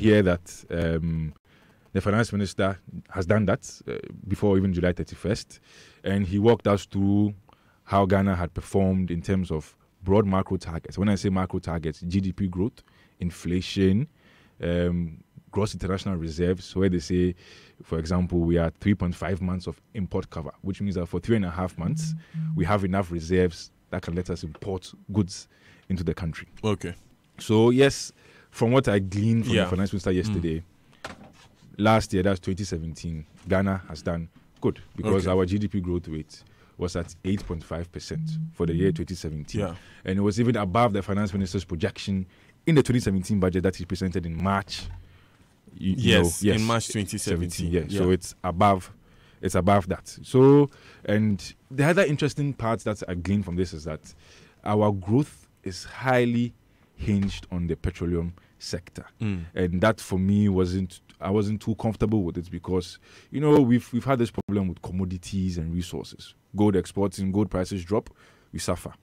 hear that the finance minister has done that before even July 31st. And he walked us through how Ghana had performed in terms of broad macro targets. When I say macro targets, GDP growth, inflation, gross international reserves, where they say, for example, we are 3.5 months of import cover, which means that for 3.5 months, we have enough reserves that can let us import goods into the country. Okay. So, yes, from what I gleaned from the finance minister yesterday, last year, that's 2017, Ghana has done good because our GDP growth rate was at 8.5% for the year 2017. Yeah. And it was even above the finance minister's projection in the 2017 budget that he presented in March. Yes, in March 2017. Yeah. So it's above that. So, and the other interesting part that I gleaned from this is that our growth is highly hinged on the petroleum sector. And that for me I wasn't too comfortable with it because, we've had this problem with commodities and resources. Gold exporting, gold prices drop, we suffer.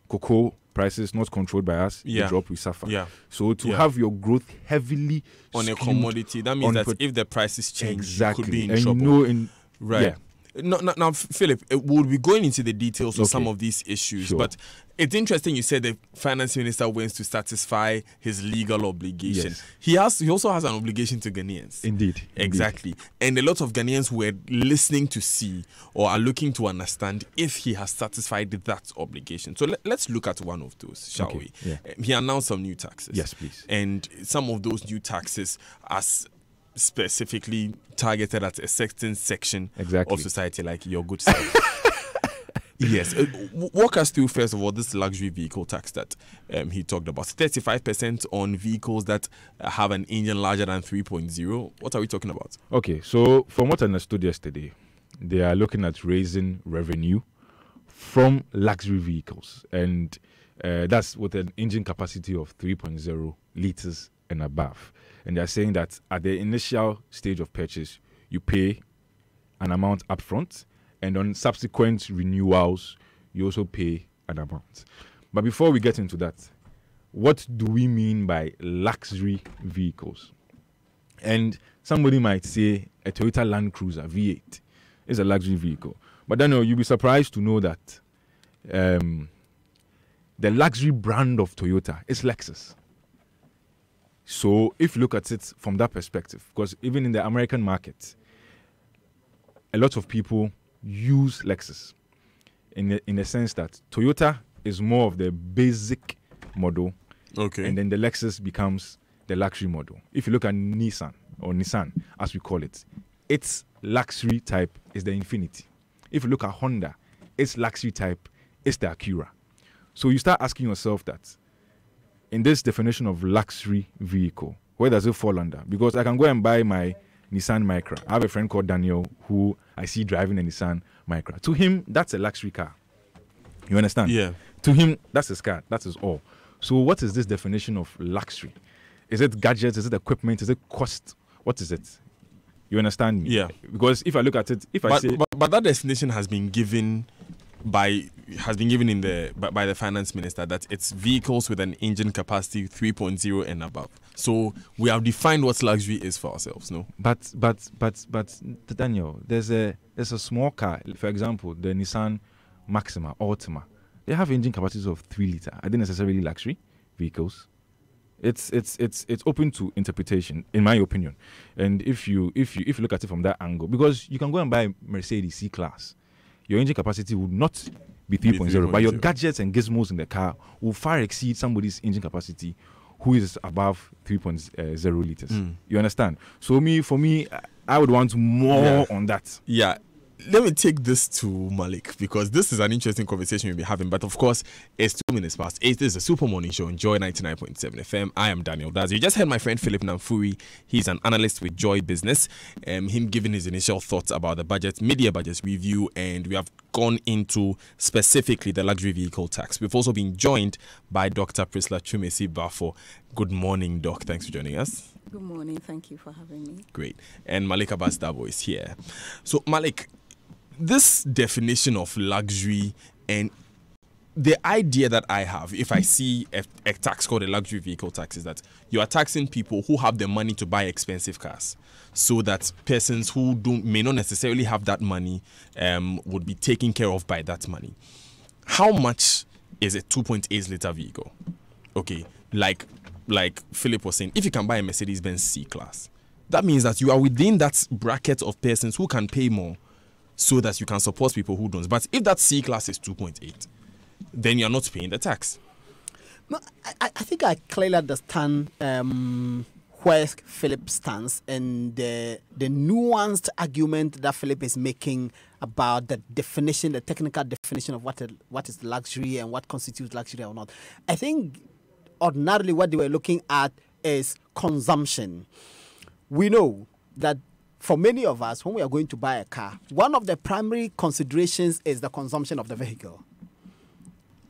Cocoa prices not controlled by us, they drop, we suffer. Yeah. So to have your growth heavily on a commodity, that means that if the prices change, you could be in and trouble. Right. Yeah. Now, Philip, we'll be going into the details of some of these issues, but it's interesting you said the finance minister wants to satisfy his legal obligation. Yes. He also has an obligation to Ghanaians. Indeed. Exactly. And a lot of Ghanaians were listening to see or are looking to understand if he has satisfied that obligation. So let's look at one of those, shall we? Yeah. He announced some new taxes. Yes, please. And some of those new taxes are specifically targeted at a certain section of society, like your good self. Yes. Walk us through, first of all, this luxury vehicle tax that he talked about. 35% on vehicles that have an engine larger than 3.0. What are we talking about? Okay, so from what I understood yesterday, they are looking at raising revenue from luxury vehicles. And that's with an engine capacity of 3.0 liters and above. And they're saying that at the initial stage of purchase, you pay an amount upfront, and on subsequent renewals, you also pay an amount. But before we get into that, what do we mean by luxury vehicles? And somebody might say a Toyota Land Cruiser V8 is a luxury vehicle. But then you'll be surprised to know that the luxury brand of Toyota is Lexus. So if you look at it from that perspective, because even in the American market, a lot of people use Lexus in the sense that Toyota is more of the basic model, and then the Lexus becomes the luxury model. If you look at Nissan, or Nissan as we call it, its luxury type is the Infiniti. If you look at Honda, its luxury type is the Acura. So you start asking yourself that, in this definition of luxury vehicle, where does it fall under? Because I can go and buy my Nissan Micra. I have a friend called Daniel who I see driving a Nissan Micra. To him, that's a luxury car. You understand? Yeah. To him, that's his car. That is all. So what is this definition of luxury? Is it gadgets? Is it equipment? Is it cost? What is it? You understand me? Yeah. Because if I look at it, but that definition has been given by the finance minister, that it's vehicles with an engine capacity 3.0 and above. So we have defined what luxury is for ourselves, no? But Daniel, there's a small car, for example, the Nissan Maxima, Altima. They have engine capacities of 3 liters. Are they necessarily luxury vehicles? It's open to interpretation, in my opinion. And if you look at it from that angle, because you can go and buy Mercedes C-Class, your engine capacity would not be 3.0, but your gadgets and gizmos in the car will far exceed somebody's engine capacity who is above 3.0 liters. You understand? So for me, I would want more on that. Yeah. Let me take this to Malik, because this is an interesting conversation we'll be having. But of course, it's 2 minutes past 8. This is a Super Morning Show on Joy 99.7 FM. I am Daniel Daz. You just heard my friend Philip Namfuri. He's an analyst with Joy Business. Him giving his initial thoughts about the budget, media budget review, and we have gone into specifically the luxury vehicle tax. We've also been joined by Dr. Priscilla Chumesi Bafo. Good morning, Doc. Thanks for joining us. Good morning. Thank you for having me. Great. And Malik Abbas Dabo is here. So, Malik, this definition of luxury, and the idea that I have, if I see a tax called a luxury vehicle tax, is that you are taxing people who have the money to buy expensive cars, so that persons who may not necessarily have that money would be taken care of by that money. How much is a 2.8 liter vehicle? Okay, like Philip was saying, if you can buy a Mercedes-Benz C-Class, that means that you are within that bracket of persons who can pay more, so that you can support people who don't. But if that C-Class is 2.8, then you're not paying the tax. No, I think I clearly understand where Philip stands and the nuanced argument that Philip is making about the definition, the technical definition of what is luxury and what constitutes luxury or not. I think ordinarily what they were looking at is consumption. We know that for many of us, when we are going to buy a car, one of the primary considerations is the consumption of the vehicle.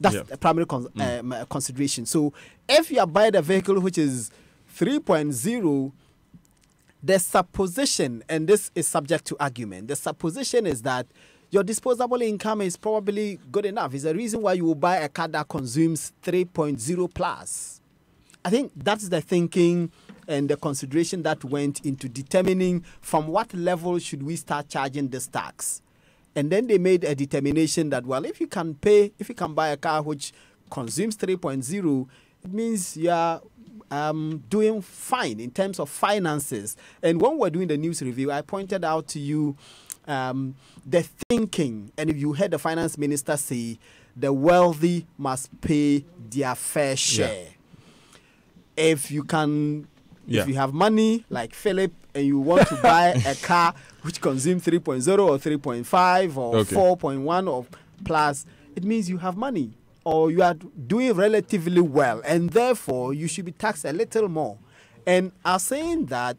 That's the primary consideration. So if you are buying a vehicle which is 3.0, the supposition, and this is subject to argument, the supposition is that your disposable income is probably good enough. It's a reason why you will buy a car that consumes 3.0 plus. I think that's the thinking and the consideration that went into determining from what level should we start charging this tax. And then they made a determination that, well, if you can buy a car which consumes 3.0, it means you are doing fine in terms of finances. And when we're doing the news review, I pointed out to you the thinking, and if you heard the finance minister say, the wealthy must pay their fair share. If you can... If you have money like Philip and you want to buy a car which consumes 3.0 or 3.5 or 4.1 or plus, it means you have money or you are doing relatively well, and therefore you should be taxed a little more. And I'm saying that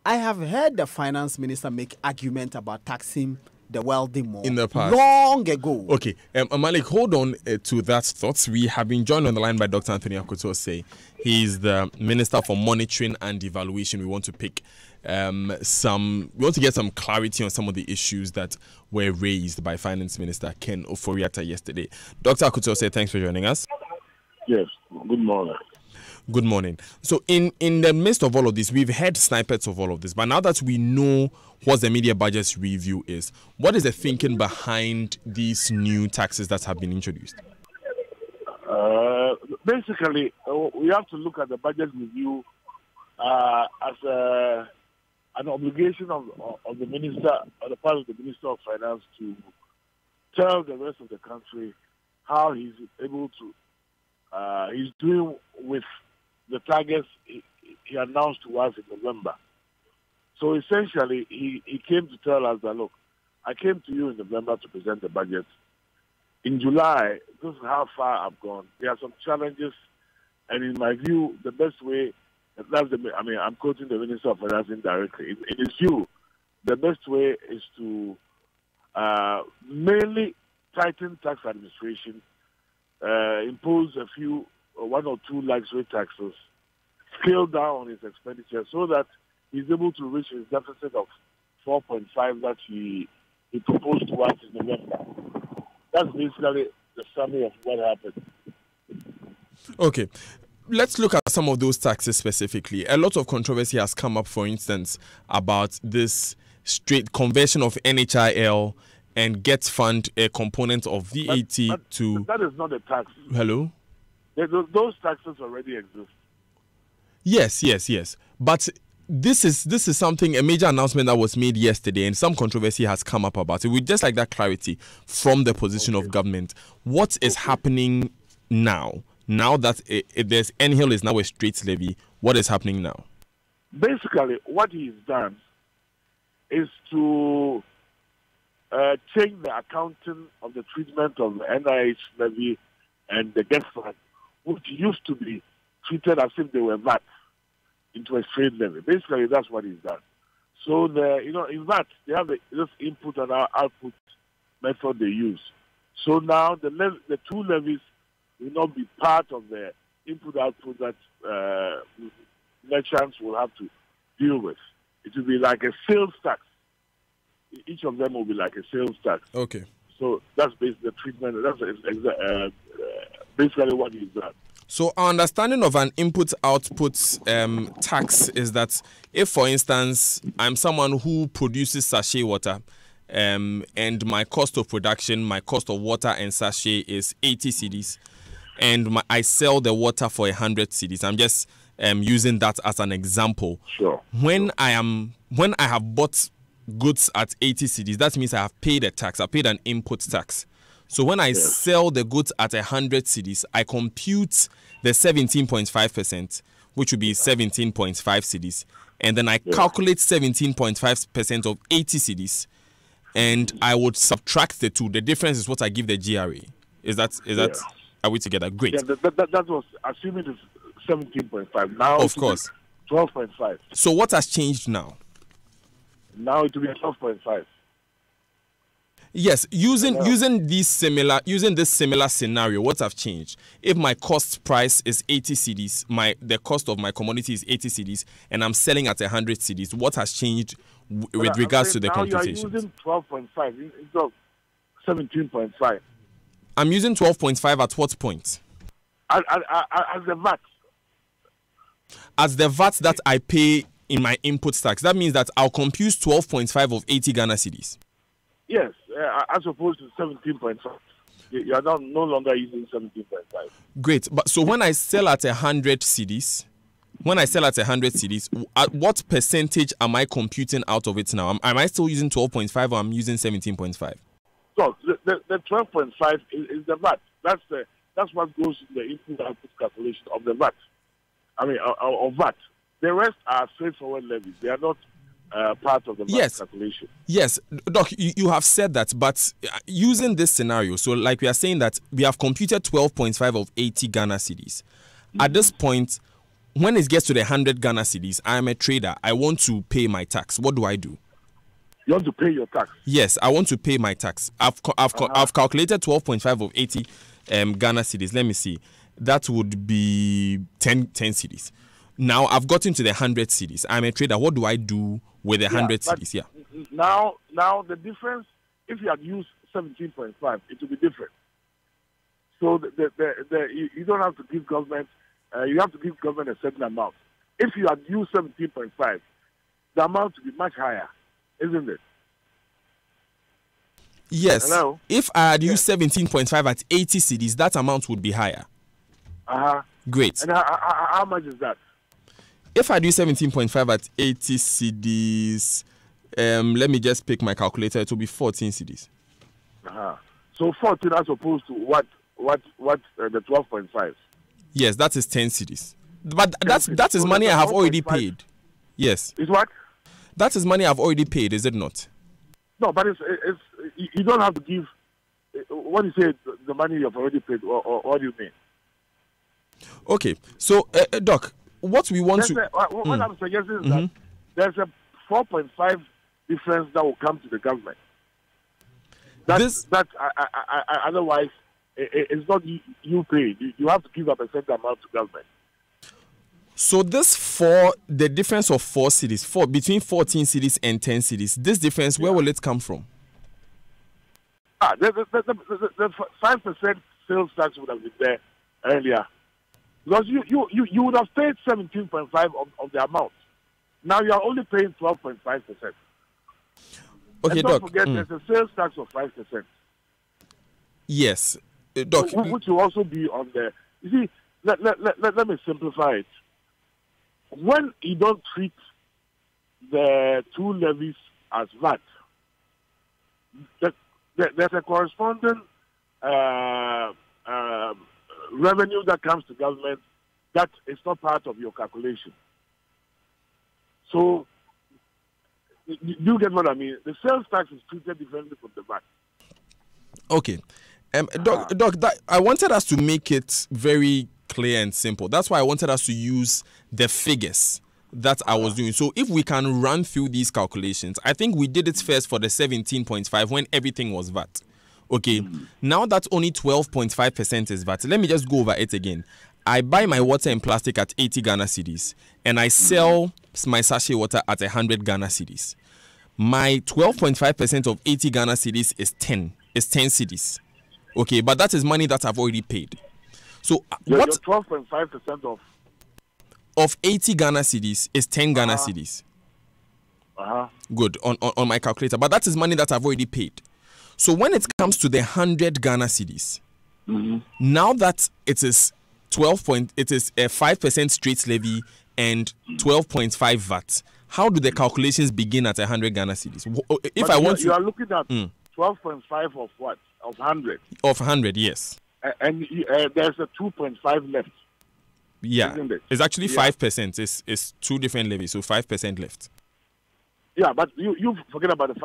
I have heard the finance minister make argument about taxing the wealthy more in the past, long ago. Okay, Malik, hold on to that thought. We have been joined on the line by Dr. Anthony Akoto-Osei. He's the Minister for Monitoring and Evaluation. We want to pick we want to get some clarity on some of the issues that were raised by Finance Minister Ken Ofori-Atta yesterday. Dr. Akoto-Osei, thanks for joining us. Yes, good morning. Good morning. So in the midst of all of this, we've heard snippets of all of this, but now that we know what the media budget review is, what is the thinking behind these new taxes that have been introduced? Basically, we have to look at the budget review as an obligation of the minister, or the part of the Minister of Finance, to tell the rest of the country how he's able to, he's doing with the targets he announced to us in November. So essentially, he came to tell us that, look, I came to you in November to present the budget. In July, this is how far I've gone. There are some challenges, and in my view, the best way, I'm quoting the Minister of Finance indirectly. In his view, the best way is to mainly tighten tax administration, impose one or two luxury taxes, scale down on his expenditure so that he's able to reach his deficit of 4.5 that he proposed to us in November. That's basically the summary of what happened. Okay. Let's look at some of those taxes specifically. A lot of controversy has come up, for instance, about this straight conversion of NHIL and Get Fund, a component of VAT to... That is not a tax. Hello? Those taxes already exist. Yes. But this is something, a major announcement that was made yesterday, and some controversy has come up about it. We'd just like that clarity from the position of government. What is happening now? Now that there's NHIL is now a straight levy, what is happening now? Basically, what he's done is to change the accounting of the treatment of the NIH levy and the Get Fund, which used to be treated as if they were VAT, into a straight levy. Basically, that's what he's done. So, in VAT, they have this input and output method they use. So now the two levies will not be part of the input-output that merchants will have to deal with. It will be like a sales tax. Each of them will be like a sales tax. Okay. So that's basically the treatment. That's basically what is that. So our understanding of an input-output tax is that if, for instance, I'm someone who produces sachet water, and my cost of production, my cost of water and sachet is 80 cedis, and I sell the water for 100 cedis. I'm just using that as an example. Sure. When I have bought goods at 80 cedis, that means I have paid a tax. I paid an input tax. So when I sell the goods at 100 cedis, I compute the 17.5%, which would be 17.5 cedis, and then I calculate 17.5% of 80 cedis, and I would subtract the two. The difference is what I give the GRA. Is that are we together? Great. Yeah, that was assuming it's 17.5. Now, of course, 12.5. So what has changed now? Now it will be 12.5. Yes, using this similar scenario, what have changed? If my cost price is 80 cedis, the cost of my commodity is 80 cedis, and I'm selling at 100 cedis, what has changed with regards to the computation? Now you are using 12.5 instead of 17.5. I'm using 12.5 at what point? As the VAT. As the VAT that I pay in my input tax. That means that I'll compute 12.5 of 80 Ghana cedis. Yes, as opposed to 17.5. You are no longer using 17.5. Great. But so when I sell at 100 cedis, at what percentage am I computing out of it now? Am I still using 12.5 or I'm using 17.5? So the 12.5 is the VAT. That's what goes in the input-output calculation of the VAT. I mean, of VAT. The rest are straightforward levies. They are not part of the VAT calculation. Yes, Doc, you have said that, but using this scenario, so like we are saying that we have computed 12.5 of 80 Ghana cedis. At this point, when it gets to the 100 Ghana cedis, I am a trader. I want to pay my tax. What do I do? You want to pay your tax? Yes, I want to pay my tax. I've calculated 12.5 of 80 Ghana cedis. Let me see. That would be 10 cedis. Now I've gotten to the 100 cedis. I'm a trader. What do I do with the 100 cedis? Yeah. Now the difference, if you had used 17.5, it would be different. So you don't have to give government. You have to give government a certain amount. If you had used 17.5, the amount would be much higher, isn't it? Yes. Hello? If I had used 17.5 at 80 cedis, that amount would be higher. Great. And how much is that? If I do 17.5 at 80 cedis, let me just pick my calculator. It will be 14 cedis. So 14 as opposed to what the 12.5? Yes, that is 10 cedis. But that is money I have already paid. Yes. Is what? That is money I've already paid, is it not? No, but it's you don't have to give. What do you say? The money you have already paid, or what do you mean? Okay, so Doc, what we want what I'm suggesting is that there's a 4.5 difference that will come to the government. Otherwise, it's not you pay. You have to give up a certain amount to government. So the difference of 4 cedis, between 14 cedis and 10 cedis, this difference, where will it come from? The 5% sales tax would have been there earlier. Because you would have paid 17.5 of the amount. Now you are only paying 12.5%. Okay, and don't forget, there's a sales tax of 5%. Yes, Doc. Which will also be on the... You see, let me simplify it. When you don't treat the two levies as VAT, there's a corresponding revenue that comes to government that is not part of your calculation. So, you get what I mean? The sales tax is treated differently from the VAT. Okay. Doc, I wanted us to make it very clear and simple. That's why I wanted us to use the figures that I was doing. So if we can run through these calculations, I think we did it first for the 17.5 when everything was VAT. Okay, now that only 12.5% is VAT, let me just go over it again. I buy my water in plastic at 80 Ghana cedis and I sell my sachet water at 100 Ghana cedis. My 12.5% of 80 Ghana cedis is 10. is 10 cedis. Okay, but that is money that I've already paid. So Your what 12.5% of 80 Ghana cedis is 10 Ghana cedis. Good on my calculator, but that is money that I've already paid. So when it comes to the 100 Ghana cedis, now that it is a 5% straight levy and 12.5 VAT, how do the calculations begin at 100 Ghana cedis? If I want you are looking at 12.5 of what? Of 100. Of 100, yes. And there's a 2.5 left. Yeah, isn't it? It's actually 5%. It's two different levies, so 5% left. Yeah, but you forget about the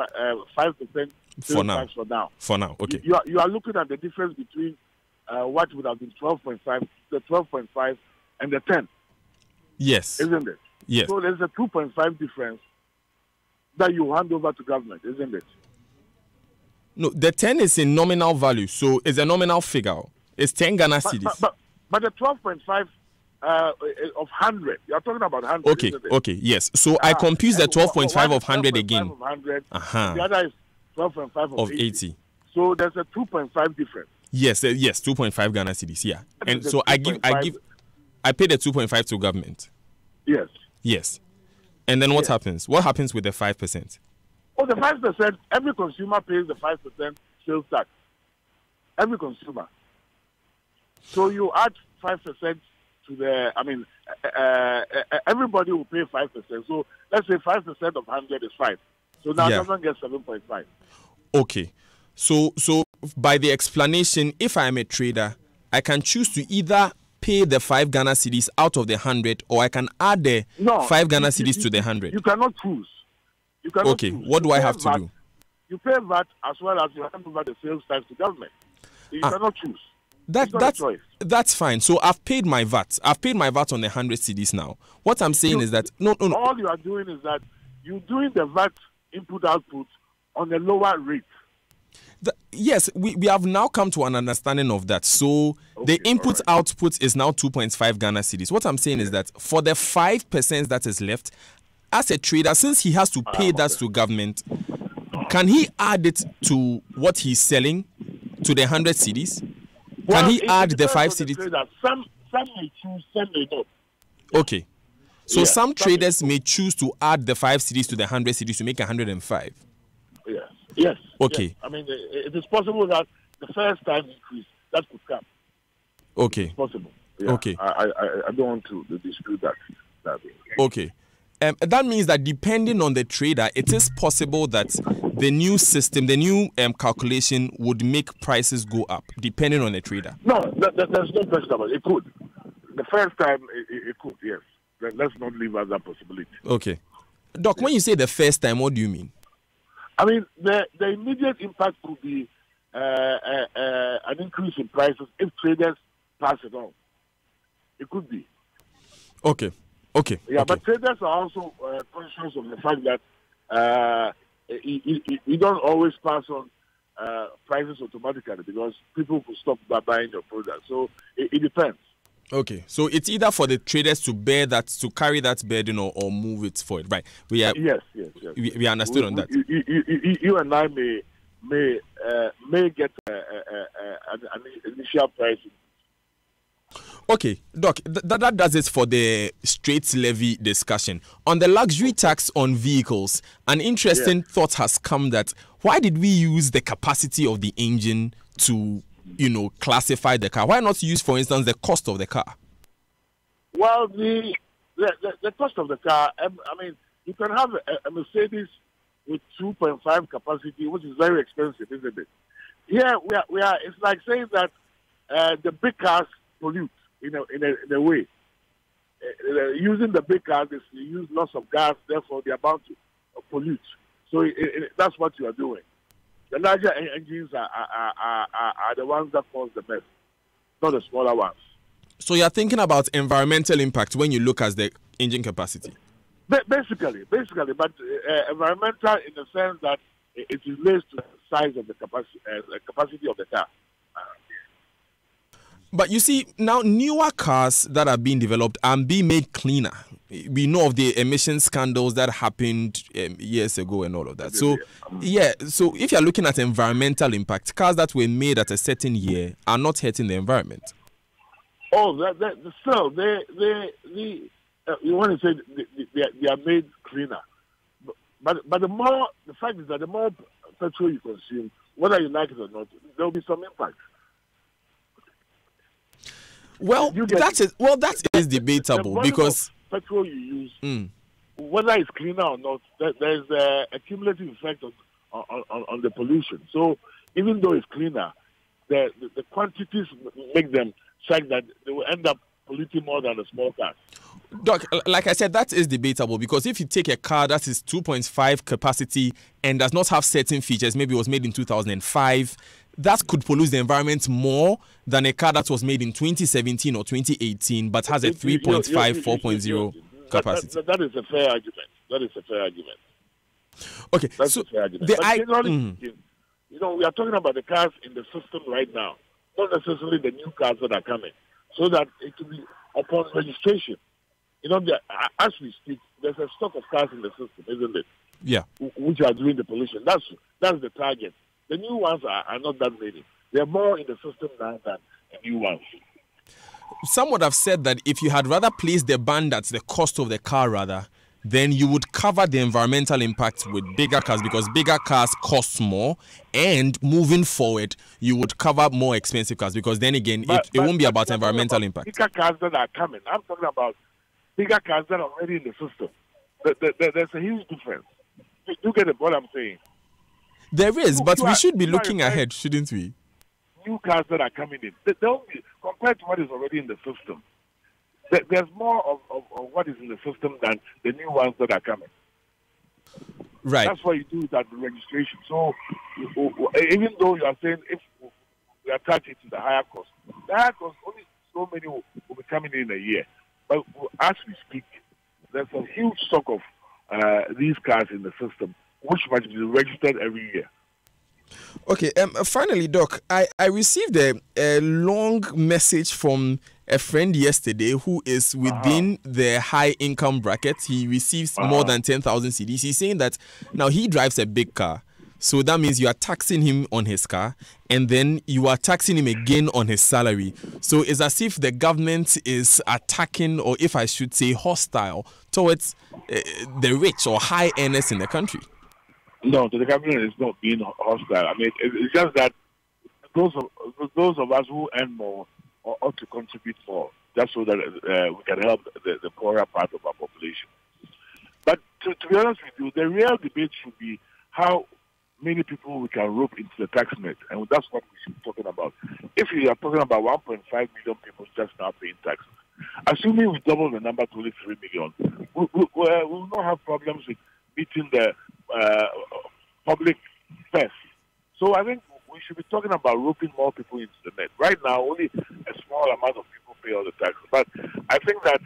5% for now. For now. For now, okay. You are looking at the difference between what would have been 12.5, the 12.5, and the 10. Yes. Isn't it? Yes. So there's a 2.5 difference that you hand over to government, isn't it? No, the 10 is in nominal value, so it's a nominal figure. It's 10 Ghana cedis. But the 12.5 of 100, you're talking about 100. Okay, okay, yes. So I compute the 12.5 of 100 again. Of 100, uh-huh. The other is 12.5 of 80. So there's a 2.5 difference. Yes, 2.5 Ghana cedis, yeah. And so I pay the 2.5 to government. Yes. Yes. And then what happens? What happens with the 5%? Oh, the 5%, every consumer pays the 5% sales tax. Every consumer. So you add 5% to the, everybody will pay 5%. So let's say 5% of 100 is 5. So now government gets 7.5. Okay. So by the explanation, if I am a trader, I can choose to either pay the 5 Ghana cedis out of the 100, or I can add the 5 Ghana cedis to the 100. You cannot choose. Okay, what do I have to do? You pay VAT as well as you hand over the sales tax to government. You cannot choose. That's fine. So I've paid my VAT. I've paid my VAT on the 100 cedis now. What I'm saying is that no. All you are doing is that you're doing the VAT input-output on a lower rate. Yes, we have now come to an understanding of that. So the input-output is now 2.5 Ghana cedis. What I'm saying is that for the 5% that is left, as a trader, since he has to pay that to government, can he add it to what he's selling, to the 100 cedis? Can he add the 5 cedis? Some may choose, some may not. Okay. So some traders may choose to add the 5 cedis to the 100 cedis to make 105. Yes. Okay. Yes. I mean, it is possible that the first time increase that could come. Okay. It's possible. Yeah. Okay. I don't want to dispute that. Okay. That means that depending on the trader, it is possible that the new system, the new calculation would make prices go up, depending on the trader. No, there's no question about it. It could. The first time, it could, yes. Let's not leave out that possibility. Okay. Doc, when you say the first time, what do you mean? I mean, the immediate impact would be an increase in prices if traders pass it on. It could be. Okay. Yeah, but traders are also conscious of the fact that you don't always pass on prices automatically because people could stop buying your product. So it depends. Okay, so it's either for the traders to bear that, to carry that burden, or move it forward, right? Yes. We understood on that. You and I may get an initial pricing. Okay, Doc, that does it for the straight levy discussion. On the luxury tax on vehicles, an interesting thought has come that why did we use the capacity of the engine to, classify the car? Why not use, for instance, the cost of the car? Well, the cost of the car, I mean, you can have a Mercedes with 2.5 capacity, which is very expensive, isn't it? Here, we are. It's like saying that the big cars pollute in a way. Using the big cars, they use lots of gas, therefore they are bound to pollute. So that's what you are doing. The larger engines are the ones that cause the mess, not the smaller ones. So you are thinking about environmental impact when you look at the engine capacity? Basically, but environmental in the sense that it relates to the size of the capacity of the car. But you see, now newer cars that are being developed are being made cleaner. we know of the emission scandals that happened years ago and all of that. So, so if you're looking at environmental impact, cars that were made at a certain year are not hurting the environment. Oh, still, you want to say they are made cleaner. But the fact is that the more petrol you consume, whether you like it or not, there will be some impact. Well, that is debatable because petrol you use, whether it's cleaner or not, there's a cumulative effect on the pollution. So even though it's cleaner, the quantities make them check that they will end up polluting more than the small cars. Doc, like I said, that is debatable because if you take a car that is 2.5 capacity and does not have certain features, maybe it was made in 2005, that could pollute the environment more than a car that was made in 2017 or 2018 but has a 3.5, 4.0 capacity. That is a fair argument. Okay, that's so a fair argument. We are talking about the cars in the system right now, not necessarily the new cars that are coming, so that it will be upon registration. As we speak, there's a stock of cars in the system, isn't it? Yeah. Which are doing the pollution. That's the target. The new ones are not that many. They're more in the system now than the new ones. Some would have said that if you had rather placed the ban at the cost of the car rather, then you would cover the environmental impact with bigger cars because bigger cars cost more, and moving forward, you would cover more expensive cars because then again, it won't be about environmental impact. Bigger cars that are coming. I'm talking about bigger cars that are already in the system. There's a huge difference. You get what I'm saying? There is, but we should be looking ahead, shouldn't we? New cars that are coming in, they'll be, compared to what is already in the system, there's more of what is in the system than the new ones that are coming. Right. That's why you do it at the registration. So even though you are saying if we attach it to the higher cost, only so many will be coming in a year. But as we speak, there's a huge stock of these cars in the system, which must be registered every year. Okay, finally, Doc, I received a long message from a friend yesterday who is within the high income bracket. He receives more than 10,000 cedis. He's saying that now he drives a big car. So that means you are taxing him on his car and then you are taxing him again on his salary. So it's as if the government is attacking, or if I should say hostile, towards the rich or high earners in the country. No, the government is not being hostile. I mean, it's just that those of us who earn more ought to contribute more, just so that we can help the poorer part of our population. But to be honest with you, the real debate should be how many people we can rope into the tax net, and that's what we should be talking about. If we are talking about 1.5 million people just now paying taxes, assuming we double the number to only 3 million, we will not have problems with meeting the public first. So I think we should be talking about roping more people into the net. Right now, only a small amount of people pay all the taxes. But I think that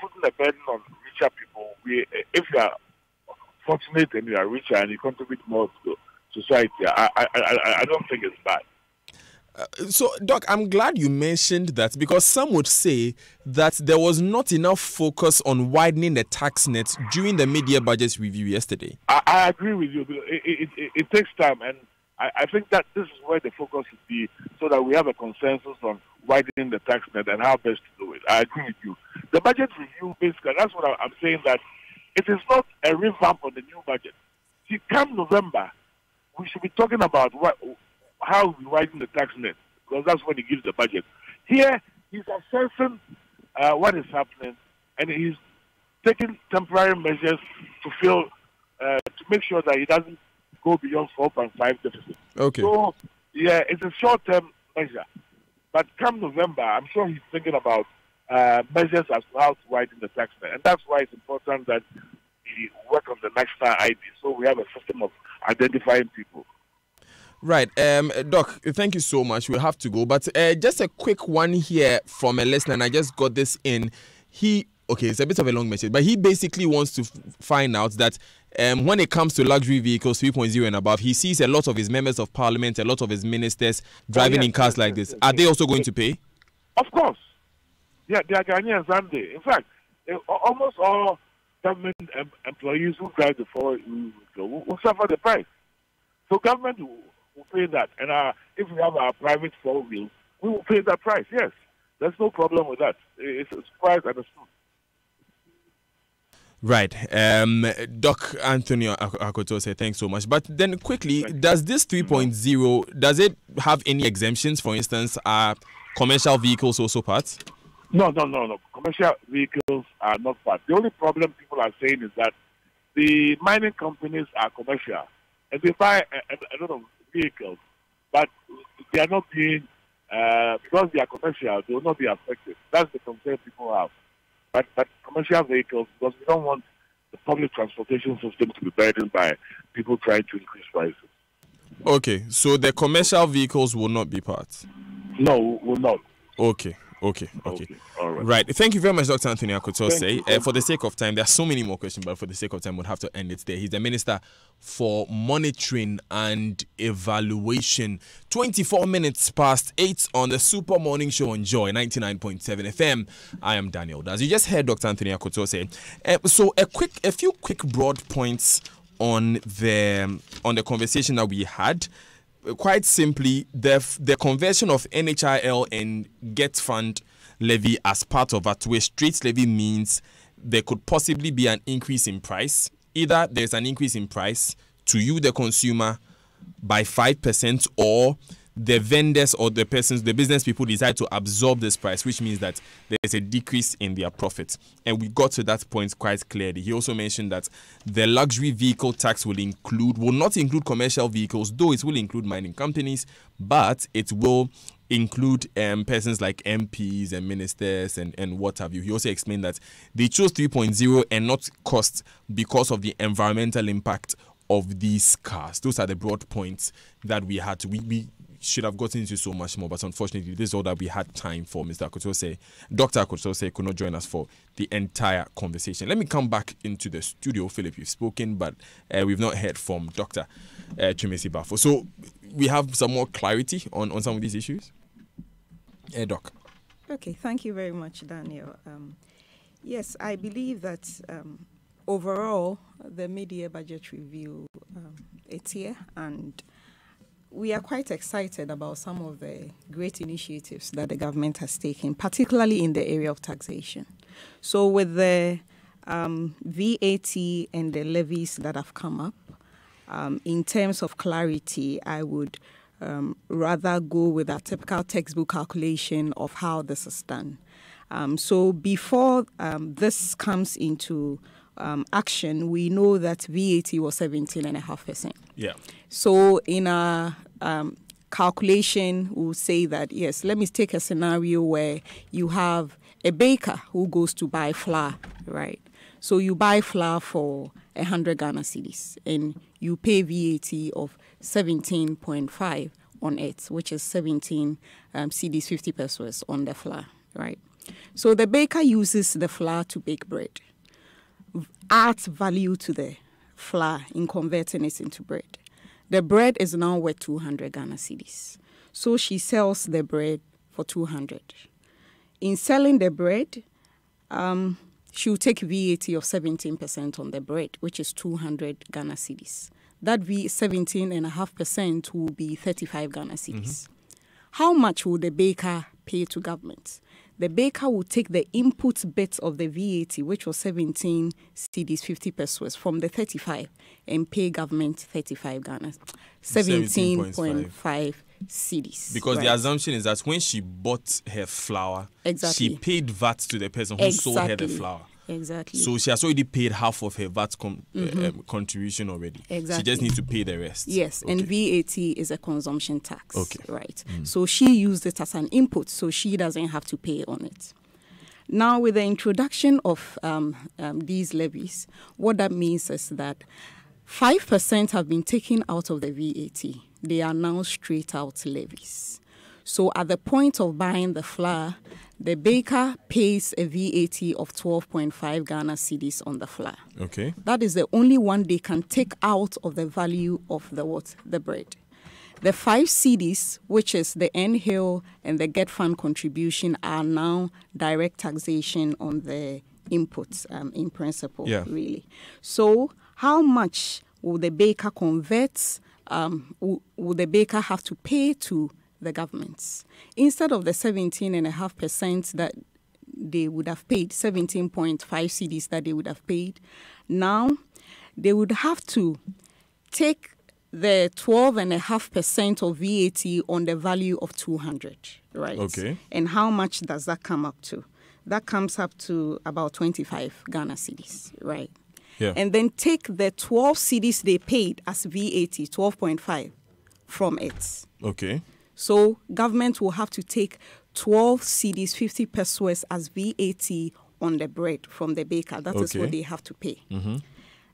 putting a burden on richer people, if you are fortunate and you are richer and you contribute more to society, I don't think it's bad. So, Doc, I'm glad you mentioned that because some would say that there was not enough focus on widening the tax net during the mid-year budget review yesterday. I agree with you. It takes time, and I think that this is where the focus should be, so that we have a consensus on widening the tax net and how best to do it. I agree with you. The budget review, basically, that's what I'm saying, that it is not a revamp on the new budget. See, come November, we should be talking about how we widen the tax net, because that's when he gives the budget. Here, he's assessing what is happening, and he's taking temporary measures to make sure that he doesn't go beyond 4.5 deficit. Okay. So, yeah, it's a short-term measure. But come November, I'm sure he's thinking about measures as to how to widen the tax net. And that's why it's important that we work on the national ID, so we have a system of identifying people. Right. Doc, thank you so much. We'll have to go. But just a quick one here from a listener, and I just got this in. It's a bit of a long message, but he basically wants to find out that when it comes to luxury vehicles 3.0 and above, he sees a lot of his members of parliament, a lot of his ministers driving in cars like this. Are they also going to pay? Of course. Yeah, they are Ghanaians, aren't they? In fact, almost all government employees who drive the forward will suffer the price. So government will pay that. And if we have our private four wheels, we will pay that price, yes. There's no problem with that. It's quite understood. Right. Doc Anthony Akoto, thanks so much. But then quickly, does this 3.0, does it have any exemptions? For instance, are commercial vehicles also part? No. Commercial vehicles are not part. The only problem people are saying is that the mining companies are commercial and they buy a lot of vehicles, but they are not being, because they are commercial, they will not be affected. That's the concern people have. But commercial vehicles, because we don't want the public transportation system to be burdened by people trying to increase prices. Okay, so the commercial vehicles will not be part? No, will not. Okay. All right. Thank you very much, Dr. Anthony Akotose. For the sake of time, there are so many more questions, but for the sake of time, we'll have to end it there. He's the Minister for Monitoring and Evaluation. 24 minutes past 8 on the Super Morning Show on Joy 99.7 FM. I am Daniel Daz. You just heard Dr. Anthony Akotose. So a few quick broad points on the conversation that we had. Quite simply, the conversion of NHIL and Get Fund levy as part of a to-a straight levy means there could possibly be an increase in price. Either there's an increase in price to you, the consumer, by 5%, or the vendors or the business people decide to absorb this price, which means that there's a decrease in their profit. And we got to that point quite clearly. He also mentioned that the luxury vehicle tax will not include commercial vehicles, though it will include mining companies, but it will include persons like MPs and ministers and what have you. He also explained that they chose 3.0 and not cost because of the environmental impact of these cars. Those are the broad points that we had to. We should have gotten into so much more, but unfortunately, this is all that we had time for. Mr. Akotose, Dr. Akotose could not join us for the entire conversation. Let me come back into the studio. Philip, you've spoken, but we've not heard from Dr. Twumasi Bafo. So we have some more clarity on some of these issues. Doc. Okay, thank you very much, Daniel. Yes, I believe that overall, the mid-year budget review, it's here, and we are quite excited about some of the great initiatives that the government has taken, particularly in the area of taxation. So with the VAT and the levies that have come up, in terms of clarity, I would rather go with a typical textbook calculation of how this is done. So before this comes into action, we know that VAT was 17.5%. Yeah. So in a calculation, we'll say that, yes, let me take a scenario where you have a baker who goes to buy flour, right? So you buy flour for 100 Ghana cedis and you pay VAT of 17.5 on it, which is 17 cedis, 50 pesos on the flour, right? So the baker uses the flour to bake bread, adds value to the flour in converting it into bread. The bread is now worth 200 Ghana cedis. So she sells the bread for 200. In selling the bread, she'll take VAT of 17% on the bread, which is 200 Ghana cedis. That 17.5% will be 35 Ghana cedis. Mm-hmm. How much will the baker pay to government? The baker will take the input bit of the VAT, which was 17 cedis, 50 pesos, from the 35 and pay government 35 Ghana, 17.5 cedis. Because the assumption is that when she bought her flour, she paid VAT to the person who sold her the flour. Exactly. So she has already paid half of her VAT contribution already. Exactly. She just needs to pay the rest. Yes, okay. And VAT is a consumption tax. Okay. Right. So she used it as an input, so she doesn't have to pay on it. Now, with the introduction of these levies, what that means is that 5% have been taken out of the VAT. They are now straight out levies. So at the point of buying the flour, the baker pays a VAT of 12.5 Ghana cedis on the flour. Okay. That is the only one they can take out of the value of the bread. The 5 cedis, which is the NHIL and the Get Fund contribution, are now direct taxation on the inputs in principle, Yeah. really. So how much will the baker convert, will the baker have to pay to the governments? Instead of the 17.5% that they would have paid, 17.5 cedis that they would have paid, now they would have to take the 12.5% of VAT on the value of 200, right? Okay. And how much does that come up to? That comes up to about 25 Ghana cedis, right? Yeah. And then take the 12 cedis they paid as VAT, 12.5, from it. Okay. So government will have to take 12 cedis, 50 pesos as VAT on the bread from the baker. That is Okay. what they have to pay. Mm-hmm.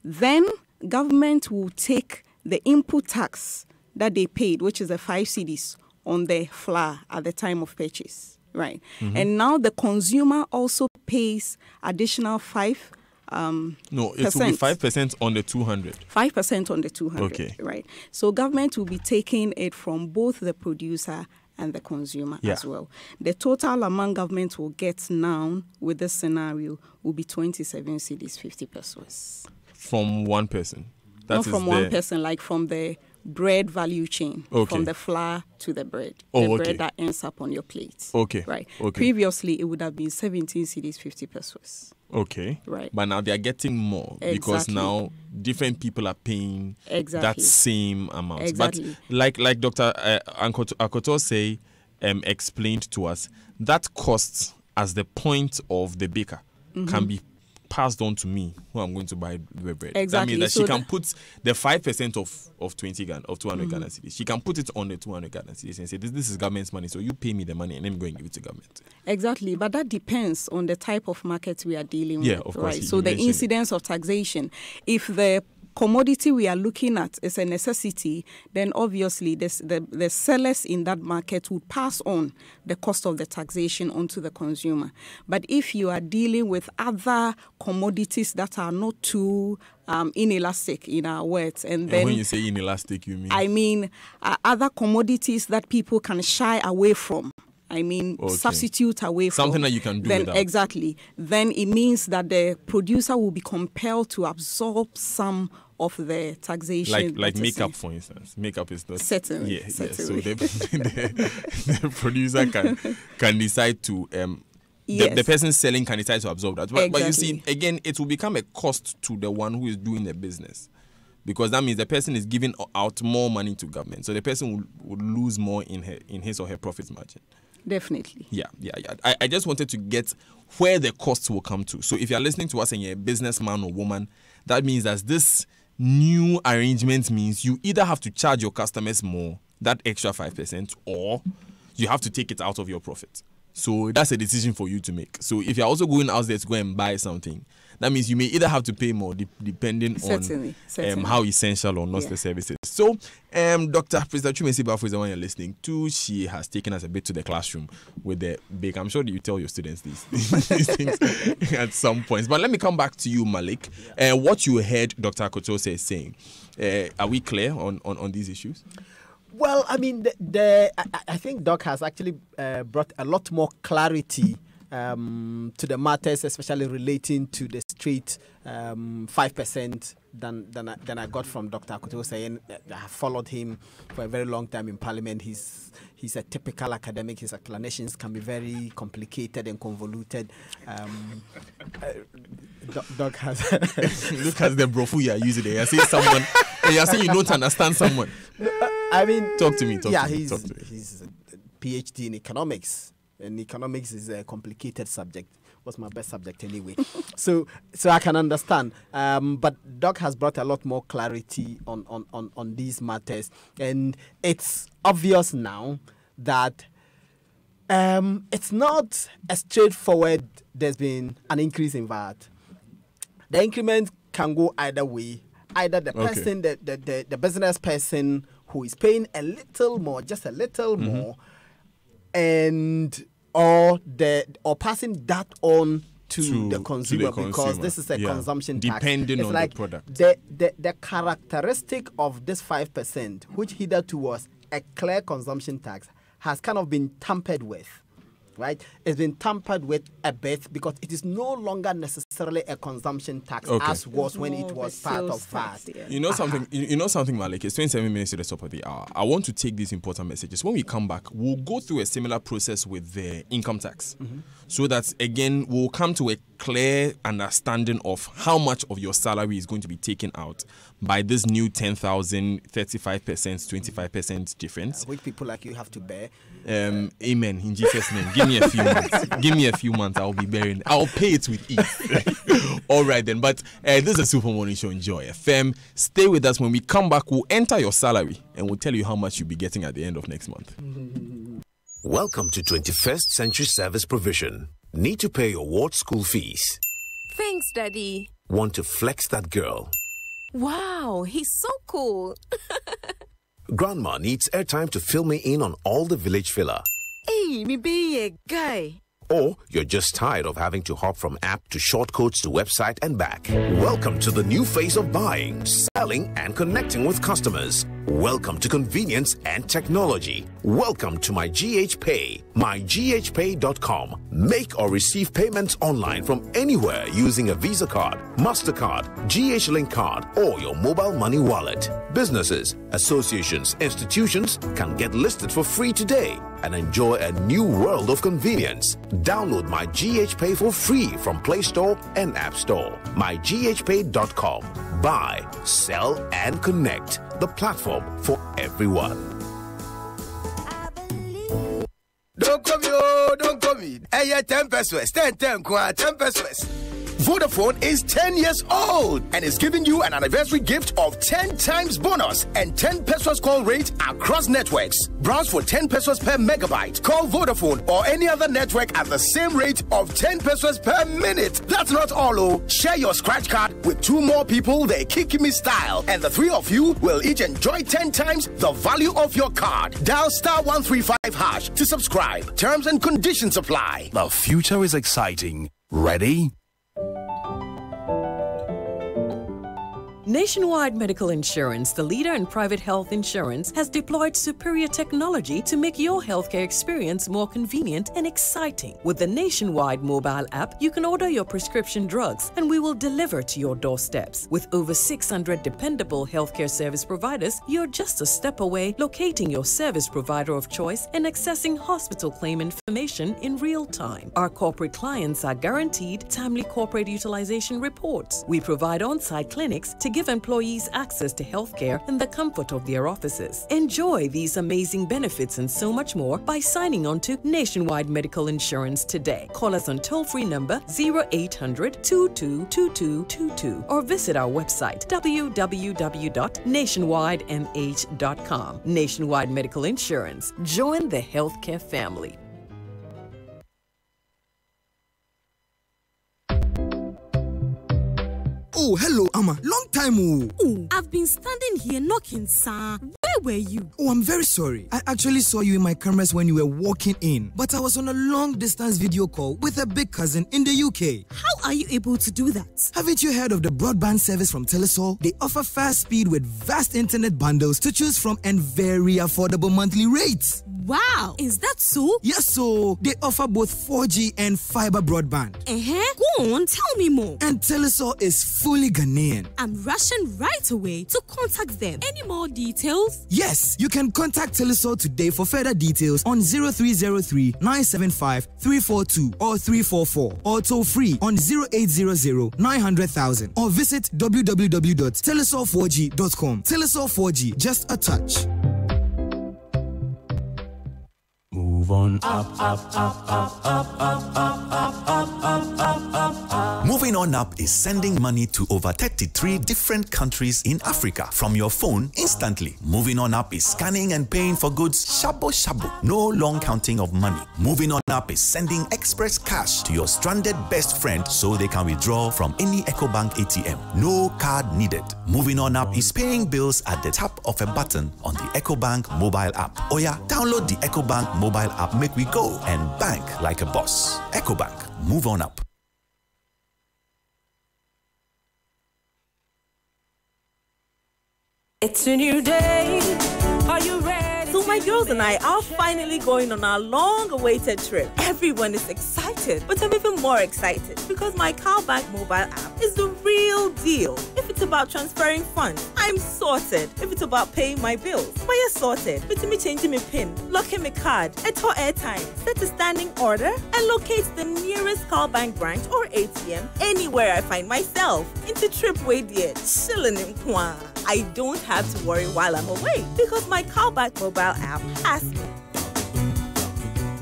Then government will take the input tax that they paid, which is the 5 cedis on the flour at the time of purchase, right? Mm-hmm. And now the consumer also pays additional 5. No, it will be 5% on the 200. 5% on the 200, Okay. right? So government will be taking it from both the producer and the consumer Yeah. as well. The total amount government will get now with this scenario will be 27 cedis, 50 pesos. From one person. That Not is from the- one person, like from the bread value chain, Okay. from the flour to the bread. Oh, the okay. bread that ends up on your plate. Okay. Right. Okay. Previously, it would have been 17 cedis, 50 pesos. Okay. Right. But now they are getting more because Exactly. now different people are paying Exactly. that same amount. Exactly. But like Dr. Akoto say, explained to us, that cost as the point of the baker can be passed on to me who I'm going to buy the bread. That Exactly. means that So she can that- put the 5% of 20 Ghana, of 200 Ghana cedis. She can put it on the 200 Ghana cedis and say, this is government's money, so you pay me the money and let me go and give it to government. Exactly, but that depends on the type of market we are dealing Yeah, with. of course, Right. you So the mentioned it. incidence of taxation, if the commodity we are looking at is a necessity, then obviously the sellers in that market would pass on the cost of the taxation onto the consumer. But if you are dealing with other commodities that are not too inelastic, in our words, and then And when you say inelastic, you mean? I mean, other commodities that people can shy away from. I mean, Okay. substitute away from. Something that you can do then, without. Exactly. Then it means that the producer will be compelled to absorb some of the taxation. like that is makeup, in- for instance. Makeup is not Certainly, Yeah. certainly. So the producer can decide to the Yes. person selling can decide to absorb that. But you see, Exactly. again, it will become a cost to the one who is doing the business. Because that means the person is giving out more money to government. So the person will lose more in his or her profit margin. Definitely. Yeah. I just wanted to get where the costs will come to. So if you're listening to us and you're a businessman or woman, that means that this new arrangement means you either have to charge your customers more, that extra 5%, or you have to take it out of your profit. So that's a decision for you to make. So if you're also going out there to go and buy something, that means you may either have to pay more depending Certainly, on certainly. how essential or not Yeah. the service is. So, Dr. President Chumesi Bafo is the one you're listening to. She has taken us a bit to the classroom with the bake. I'm sure that you tell your students these things at some points. But let me come back to you, Malik. What you heard Dr. Akoto saying, are we clear on these issues? Well, I mean, I think Doc has actually brought a lot more clarity to the matters, especially relating to the straight 5% than I got from Dr. Akoto saying. I have followed him for a very long time in Parliament. He's a typical academic. His explanations can be very complicated and convoluted. Doc has Look at the brofu you are using there. You're saying someone, you're saying you don't understand someone. I mean, Talk to me. Talk to me. He's a PhD in economics, and economics is a complicated subject. Was my best subject anyway, so I can understand. But Doc has brought a lot more clarity on these matters, and it's obvious now that it's not a straightforward. There's been an increase in VAT. The increment can go either way. Either the Okay. person, the business person who is paying a little more, just a little more, and or passing that on to the consumer, because consumer. this is a Yeah. consumption tax. Depending It's on like the product. The characteristic of this 5%, which hitherto was a clear consumption tax, has kind of been tampered with. right? It's been tampered with a bit because it is no longer necessarily a consumption tax Okay. as was when it was part of VAT. You know something, you know something, Malik. It's 27 minutes to the top of the hour. I want to take these important messages. When we come back, we'll go through a similar process with the income tax, so that again we'll come to a clear understanding of how much of your salary is going to be taken out by this new 10,000, 35%, 25% difference. Which people like you have to bear. Amen. In Jesus' name. Give me a few months. Give me a few months. I'll be bearing. I'll pay it with ease. All right then. But this is a Super Morning Show. Enjoy FM. Stay with us. When we come back, we'll enter your salary and we'll tell you how much you'll be getting at the end of next month. Welcome to 21st Century Service Provision. Need to pay your ward school fees? Thanks, Daddy. Want to flex that girl? Wow, he's so cool. Grandma needs airtime to fill me in on all the village filler. Hey, me be a guy. Or you're just tired of having to hop from app to shortcodes to website and back. Welcome to the new phase of buying, selling, and connecting with customers. Welcome to convenience and technology. Welcome to My GH Pay, myghpay.com. Make or receive payments online from anywhere using a Visa card, MasterCard, GH Link card, or your mobile money wallet. Businesses, associations, institutions can get listed for free today and enjoy a new world of convenience. Download My GH Pay for free from Play Store and App Store. myghpay.com. Buy, sell, and connect. The platform for everyone. Don't come here, don't come in. Hey, yeah, 10 pesos, 10 pesos. Vodafone is 10 years old and is giving you an anniversary gift of 10 times bonus and 10 pesos call rate across networks. Browse for 10 pesos per megabyte. Call Vodafone or any other network at the same rate of 10 pesos per minute. That's not all, oh. Share your scratch card with 2 more people the Kikimi style, and the 3 of you will each enjoy 10 times the value of your card. Dial *135# to subscribe. Terms and conditions apply. The future is exciting. Ready? Nationwide Medical Insurance, the leader in private health insurance, has deployed superior technology to make your healthcare experience more convenient and exciting. With the Nationwide mobile app, you can order your prescription drugs and we will deliver to your doorsteps. With over 600 dependable healthcare service providers, you're just a step away locating your service provider of choice and accessing hospital claim information in real time. Our corporate clients are guaranteed timely corporate utilization reports. We provide on-site clinics to give employees access to healthcare in the comfort of their offices. Enjoy these amazing benefits and so much more by signing on to Nationwide Medical Insurance today. Call us on toll-free number 0800-222222 or visit our website www.nationwidemh.com. Nationwide Medical Insurance. Join the healthcare family. Oh, hello, Amma. Long time. Oh, I've been standing here knocking, sir. Where were you? Oh, I'm very sorry. I actually saw you in my cameras when you were walking in, but I was on a long-distance video call with a big cousin in the UK. How are you able to do that? Haven't you heard of the broadband service from Telesol? They offer fast speed with vast internet bundles to choose from and very affordable monthly rates. Wow, is that so? Yes, so they offer both 4G and fiber broadband. Go on, tell me more. And Telesol is fully Ghanaian. I'm rushing right away to contact them. Any more details? Yes, you can contact Telesol today for further details on 0303 975 342 or 344 or toll free on 0800 900,000 or visit www.telesol4g.com. Telesol 4G, just a touch. Move on up, up, up, up, up, up, up, up, up, up, up, up. Moving On Up is sending money to over 33 different countries in Africa from your phone instantly. Moving On Up is scanning and paying for goods shabo shabo. No long counting of money. Moving On Up is sending express cash to your stranded best friend so they can withdraw from any EcoBank ATM. No card needed. Moving On Up is paying bills at the tap of a button on the EcoBank mobile app. Oya, download the EcoBank mobile app, make we go and bank like a boss. EcoBank, move on up. It's a new day. Are you ready? So my girls and I are finally going on our long-awaited trip. Everyone is excited, but I'm even more excited because my Cowbank mobile app is the real deal. If it's about transferring funds, I'm sorted. If it's about paying my bills, we're sorted. But me changing my PIN, locking my card, enter airtime, set a standing order, and locate the nearest Cowbank branch or ATM anywhere I find myself. Into trip way dear, chilling in Kwan. I don't have to worry while I'm away because my Cowbank mobile app has me.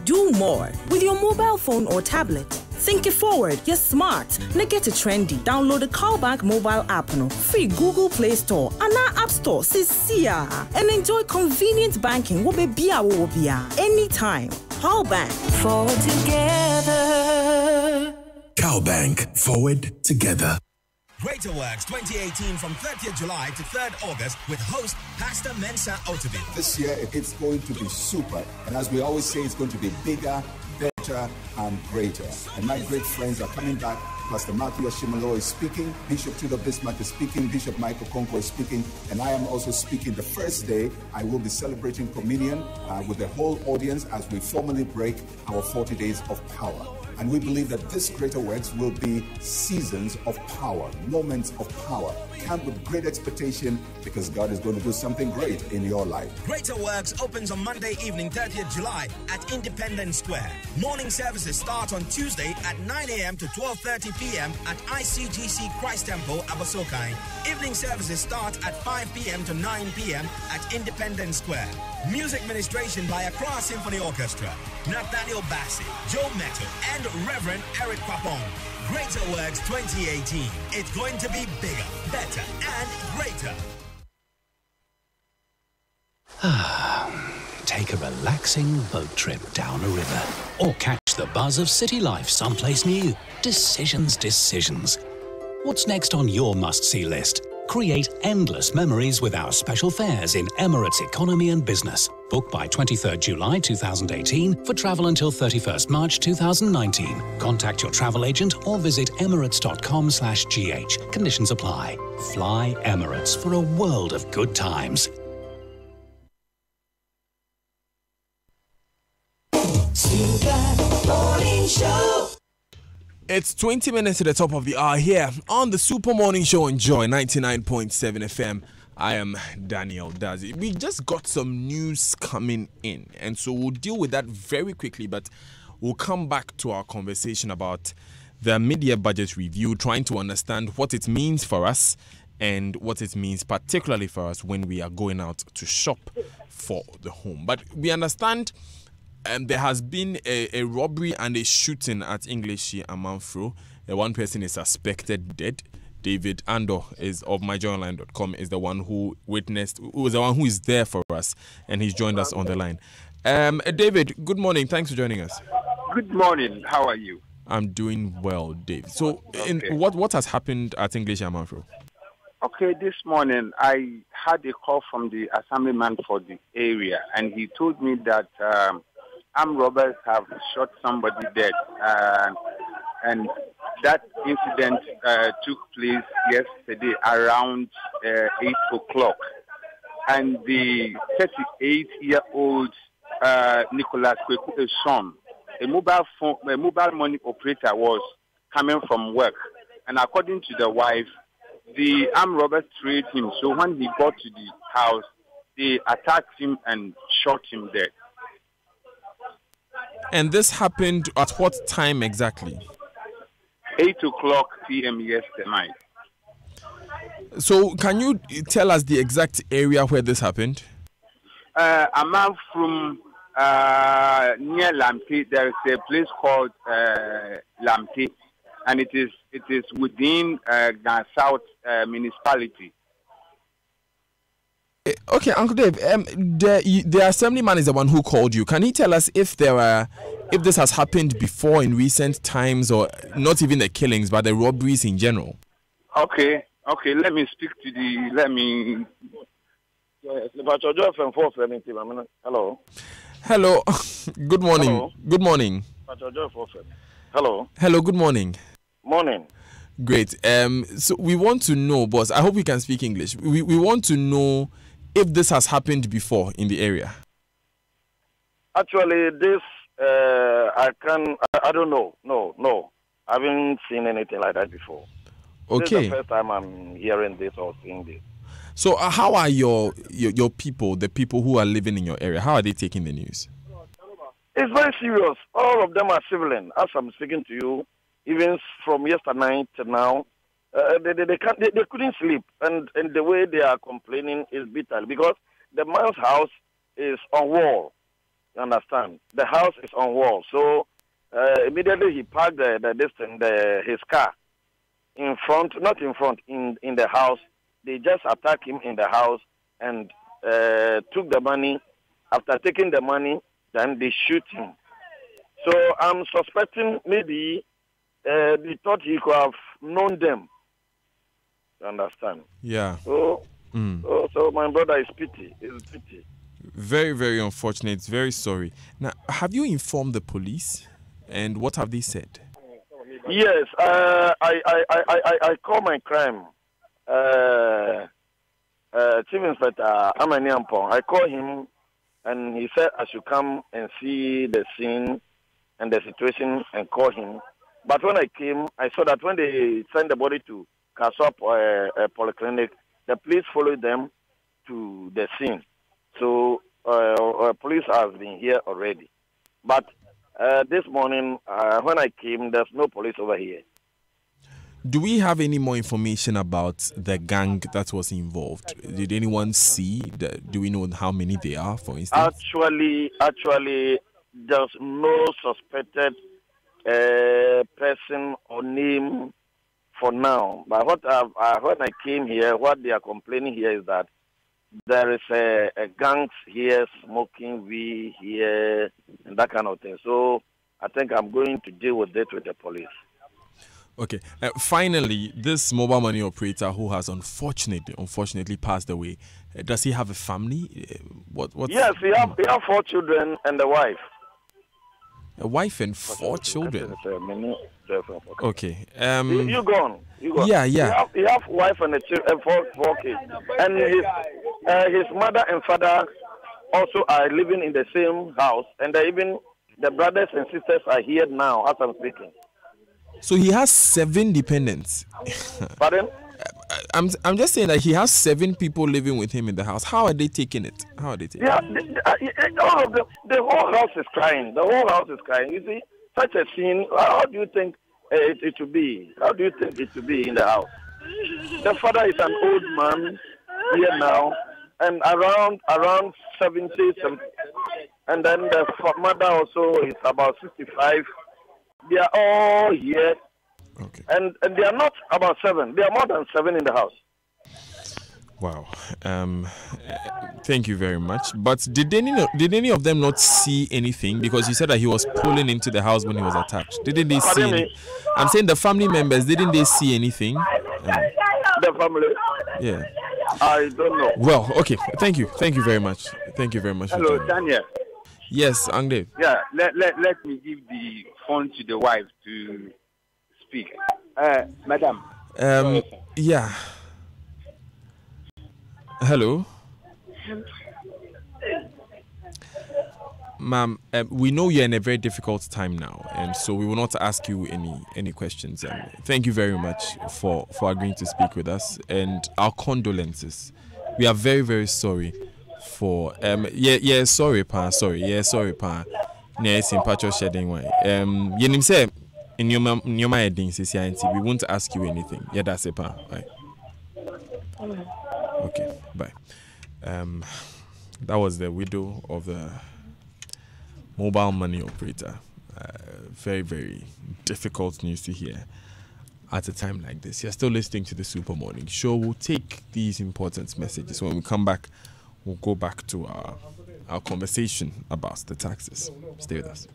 Do more with your mobile phone or tablet. Think it forward, you're smart. Now get it trendy. Download the Cowbank mobile app no free Google Play Store and our App Store and enjoy convenient banking anytime. Cowbank. Forward together. Cowbank. Forward together. Greater Works 2018 from 30th July to 3rd August with host Pastor Mensa Otabil. This year it's going to be super, and as we always say, it's going to be bigger, better, and greater. And my great friends are coming back. Pastor Matthew Ashimalo is speaking, Bishop Tudor Bismarck is speaking, Bishop Michael Konko is speaking, and I am also speaking. The first day, I will be celebrating communion with the whole audience as we formally break our 40 days of power. And we believe that this Greater Works will be seasons of power, moments of power. Come with great expectation because God is going to do something great in your life. Greater Works opens on Monday evening, 30th July at Independence Square. Morning services start on Tuesday at 9 a.m. to 12:30 p.m. at ICGC Christ Temple, Abosokai. Evening services start at 5 p.m. to 9 p.m. at Independence Square. Music ministration by Accra Symphony Orchestra, Nathaniel Bassey, Joe Metal, and Reverend Eric Papon. Greater Works 2018. It's going to be bigger, better, and greater. Take a relaxing boat trip down a river or catch the buzz of city life someplace new. Decisions. What's next on your must-see list? Create endless memories with our special fares in Emirates Economy and Business. Book by 23rd July 2018 for travel until 31st March 2019. Contact your travel agent or visit emirates.com/gh. Conditions apply. Fly Emirates for a world of good times. Morning Show. It's 20 minutes to the top of the hour here on the Super Morning Show on Joy 99.7 FM. I am Daniel Dazi. We just got some news coming in, and so we'll deal with that very quickly, but we'll come back to our conversation about the media budget review, trying to understand what it means for us and what it means particularly for us when we are going out to shop for the home. But we understand there has been a robbery and a shooting at English Amanfro. One person is suspected dead. David Ando is of myjoyonline.com is the one who witnessed, who was the one who is there for us, and he's joined us on the line. David, good morning. Thanks for joining us. Good morning. How are you? I'm doing well, Dave. So, what has happened at English Amanfro? Okay, this morning I had a call from the assemblyman for the area, and he told me that armed robbers have shot somebody dead, and that incident took place yesterday around 8 o'clock. And the 38-year-old Nicholas Kweku's son, a mobile money operator, was coming from work. And according to the wife, the armed robbers trailed him. So when he got to the house, they attacked him and shot him dead. And this happened at what time exactly? 8 o'clock p.m. yesterday night. So can you tell us the exact area where this happened? I'm out from near Lamte. There is a place called Lamte, and it is within South municipality. Okay, Uncle Dave, the assemblyman is the one who called you. Can he tell us if this has happened before in recent times, or not even the killings, but the robberies in general? Okay, let me speak to Hello. Hello. Good morning. Hello. Good morning. Hello. Hello, good morning. Morning. Great. So we want to know, boss, I hope we can speak English. We want to know if this has happened before in the area. Actually, this I don't know. No, I haven't seen anything like that before. Okay. This is the first time I'm hearing this or seeing this. So, how are your people, the people who are living in your area, how are they taking the news? It's very serious. All of them are civilian. As I'm speaking to you, even from yesterday night to now, they couldn't sleep, and the way they are complaining is bitter because the man's house is on wall. You understand? The house is on wall. So immediately he parked his car in front, not in front, in the house. They just attacked him in the house and took the money. After taking the money, then they shoot him. So I'm suspecting maybe they thought he could have known them. You understand? Yeah. So my brother is pity. It's pity. Very, very unfortunate. Very sorry. Now, have you informed the police? And what have they said? Yes, I call my crime. Chief Inspector Amani Ampong. I call him, and he said I should come and see the scene and the situation and call him. But when I came, I saw that when they sent the body to Kasop Polyclinic, the police followed them to the scene. So police has been here already. But this morning, when I came, there's no police over here. Do we have any more information about the gang that was involved? Did anyone see? Do we know how many they are, for instance? Actually, there's no suspected person or name for now. But when I came here, what they are complaining here is that there is a gang here smoking weed here and that kind of thing. So I think I'm going to deal with it with the police. Okay. Finally, this mobile money operator who has unfortunately passed away, does he have a family? Yes, he have 4 children and a wife. A wife and 4 children. Okay. You go on. Yeah. He have wife and 4 kids, and his mother and father also are living in the same house, and even the brothers and sisters are here now as I'm speaking. So he has 7 dependents. Pardon? I'm just saying that he has 7 people living with him in the house. How are they taking it? All of them. The whole house is crying. The whole house is crying. You see, such a scene. How do you think it should be? How do you think it should be in the house? The father is an old man here now, and around 70, and then the mother also is about 65. They are all here. Okay. And they are not about 7. They are more than 7 in the house. Wow. Thank you very much. But did any of them not see anything? Because you said that he was pulling into the house when he was attacked. Didn't they see anything? I'm saying the family members, didn't they see anything? The family? Yeah. I don't know. Well, okay. Thank you. Thank you very much. Thank you very much. Hello, Daniel. Yes, Angde. Yeah, let me give the phone to the wife to speak. Madam. Yeah. Hello. Ma'am, we know you're in a very difficult time now, and so we will not ask you any questions. Thank you very much for agreeing to speak with us, and our condolences. We are very, very sorry for sorry pa. Ne simpatho shedding way. Yenim say in your heading we won't ask you anything. Yeah, that's it pa. Right. Okay, bye. That was the widow of the mobile money operator. Very, very difficult news to hear at a time like this. You're still listening to the Super Morning Show. We'll take these important messages. When we come back, we'll go back to our conversation about the taxes. Stay with us.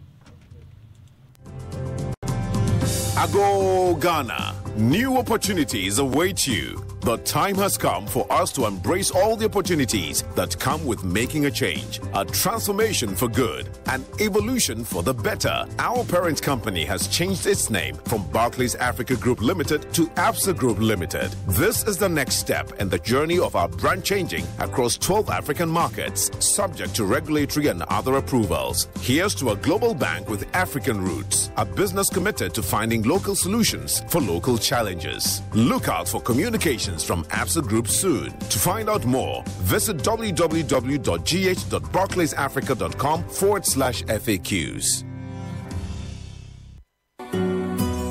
Ago Ghana, new opportunities await you. The time has come for us to embrace all the opportunities that come with making a change, a transformation for good, an evolution for the better. Our parent company has changed its name from Barclays Africa Group Limited to Absa Group Limited. This is the next step in the journey of our brand changing across 12 African markets, subject to regulatory and other approvals. Here's to a global bank with African roots, a business committed to finding local solutions for local challenges. Look out for communications from Absa Group soon. To find out more, visit www.gh.barclaysafrica.com/FAQs.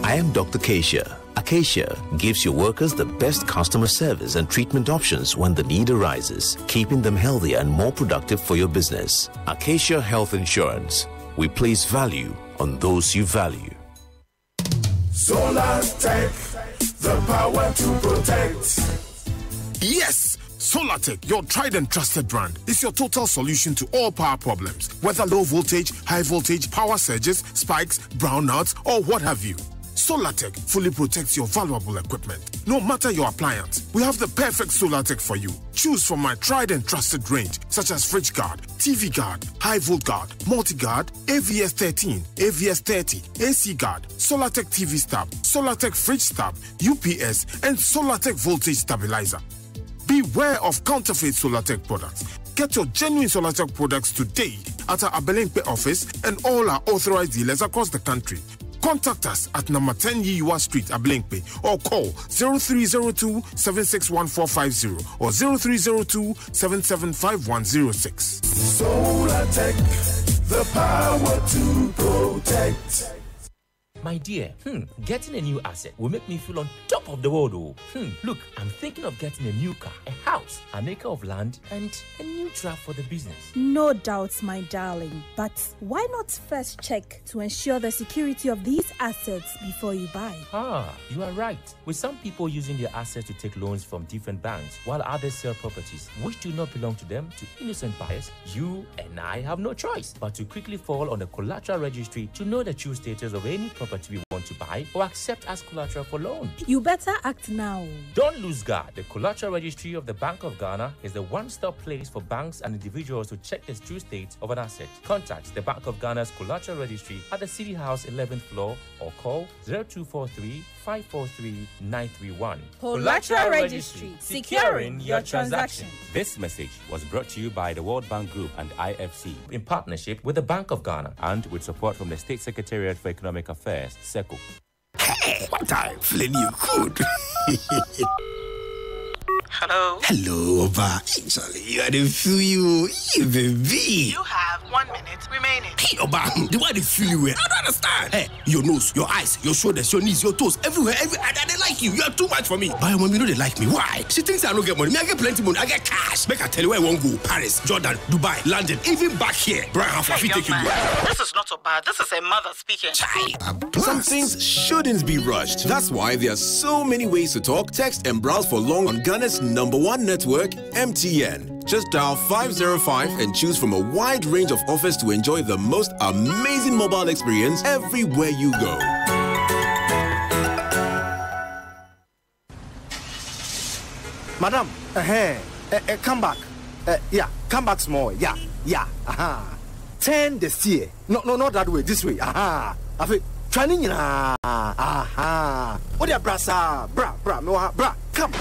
I am Dr. Keisha. Acacia gives your workers the best customer service and treatment options when the need arises, keeping them healthier and more productive for your business. Acacia Health Insurance. We place value on those you value. Solar Tech, the power to protect. Yes! Solartech, your tried and trusted brand, is your total solution to all power problems, whether low voltage, high voltage, power surges, spikes, brownouts, or what have you. Solartech fully protects your valuable equipment. No matter your appliance, we have the perfect Solartech for you. Choose from my tried and trusted range, such as Fridge Guard, TV Guard, High Volt Guard, Multi Guard, AVS 13, AVS 30, AC Guard, Solartech TV Stab, Solartech Fridge Stab, UPS, and Solartech Voltage Stabilizer. Beware of counterfeit Solartech products. Get your genuine Solartech products today at our Abelenkpe office and all our authorized dealers across the country. Contact us at number 10 Yiwa Street, Abelenkpe, or call 0302-761450 or 0302-775106. Solartech, the power to protect. My dear, getting a new asset will make me feel on top of the world. Look, I'm thinking of getting a new car, a house, an acre of land, and a new truck for the business. No doubts, my darling. But why not first check to ensure the security of these assets before you buy? You are right. With some people using their assets to take loans from different banks, while others sell properties which do not belong to them to innocent buyers, you and I have no choice but to quickly fall on the collateral registry to know the true status of any property we want to buy or accept as collateral for loan. You better act now. Don't lose guard. The collateral registry of the Bank of Ghana is the one-stop place for banks and individuals to check the true state of an asset. Contact the Bank of Ghana's collateral registry at the City House 11th floor or call 0243-543-931. Collateral Registry, securing your transaction. This message was brought to you by the World Bank Group and IFC in partnership with the Bank of Ghana and with support from the State Secretariat for Economic Affairs, SECO. Hey, what time? Feeling you good. Hello. Hello, Oba. Actually, you are the feel you, baby. You have 1 minute remaining. Hey, Oba, the way they feel you, I don't understand. Hey, your nose, your eyes, your shoulders, your knees, your toes, everywhere, they like you. You are too much for me. But when you know they like me, why? She thinks I don't get money. Me, I get plenty money. I get cash. Make I tell you where I won't go. Paris, Jordan, Dubai, London, even back here. Brian, how far take you? This is not so bad. This is a mother speaking. Some things shouldn't be rushed. That's why there are so many ways to talk, text, and browse for long on Ghana's #1 network, MTN. Just dial 505 and choose from a wide range of offers to enjoy the most amazing mobile experience everywhere you go. Madam, come back. Come back small. Turn the steer. No, not that way. This way. Training. What ya, brasa? Bra. Come.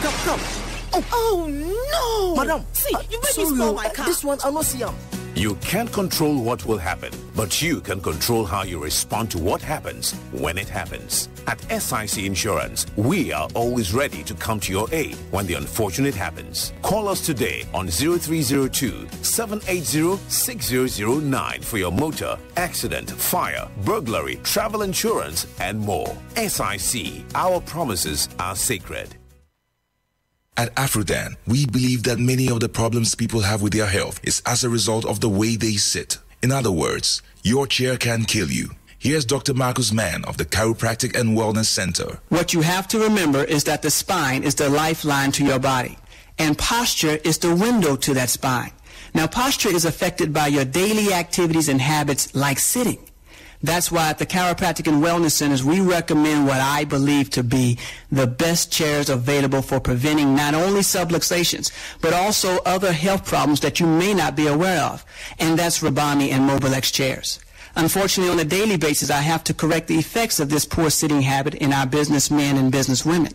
Oh no! Madam, see, you made me spoil my car. This one, I don't see him. You can't control what will happen, but you can control how you respond to what happens when it happens. At SIC Insurance, we are always ready to come to your aid when the unfortunate happens. Call us today on 0302-780-6009 for your motor, accident, fire, burglary, travel insurance, and more. SIC, our promises are sacred. At Afrodan, we believe that many of the problems people have with their health is as a result of the way they sit. In other words, your chair can kill you. Here's Dr. Marcus Mann of the Chiropractic and Wellness Center. What you have to remember is that the spine is the lifeline to your body, and posture is the window to that spine. Now, posture is affected by your daily activities and habits like sitting. That's why at the Chiropractic and Wellness Centers, we recommend what I believe to be the best chairs available for preventing not only subluxations, but also other health problems that you may not be aware of. And that's Rabami and Mobilex chairs. Unfortunately, on a daily basis, I have to correct the effects of this poor sitting habit in our businessmen and businesswomen.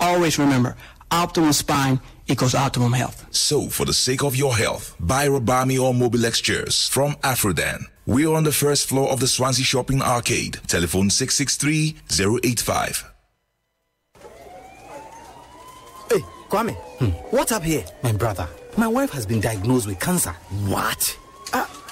Always remember, optimal spine equals optimum health. So, for the sake of your health, buy Rabami or Mobilex chairs from Afrodan. We are on the first floor of the Swansea Shopping Arcade. Telephone 663-085. Hey, Kwame, what's up here? My brother, my wife has been diagnosed with cancer. What?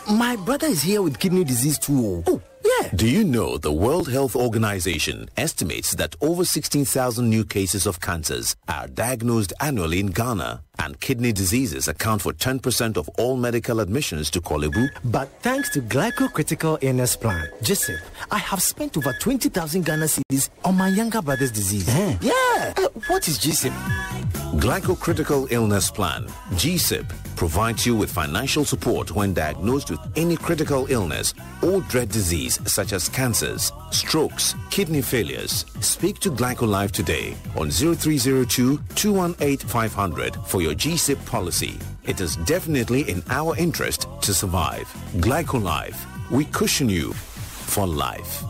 My brother is here with kidney disease too. Oh, yeah. Do you know the World Health Organization estimates that over 16,000 new cases of cancers are diagnosed annually in Ghana, and kidney diseases account for 10% of all medical admissions to Korle Bu? But thanks to Glycocritical Illness Plan, GSIP, I have spent over 20,000 Ghana cedis on my younger brother's disease. Yeah. What is GSIP? Glycocritical Illness Plan, GSIP, provides you with financial support when diagnosed with any critical illness or dread disease such as cancers, strokes, kidney failures. Speak to GlycoLife today on 0302-218-500 for your GSIP policy. It is definitely in our interest to survive. GlycoLife, we cushion you for life.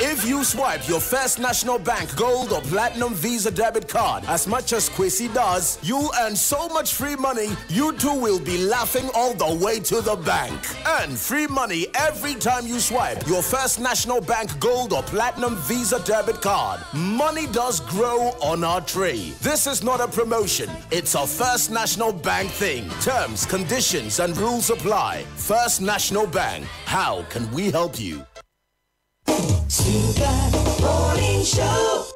If you swipe your First National Bank Gold or Platinum Visa debit card as much as Kwesi does, you'll earn so much free money, you too will be laughing all the way to the bank. Earn free money every time you swipe your First National Bank Gold or Platinum Visa debit card. Money does grow on our tree. This is not a promotion. It's a First National Bank thing. Terms, conditions, and rules apply. First National Bank. How can we help you? Super Morning Show.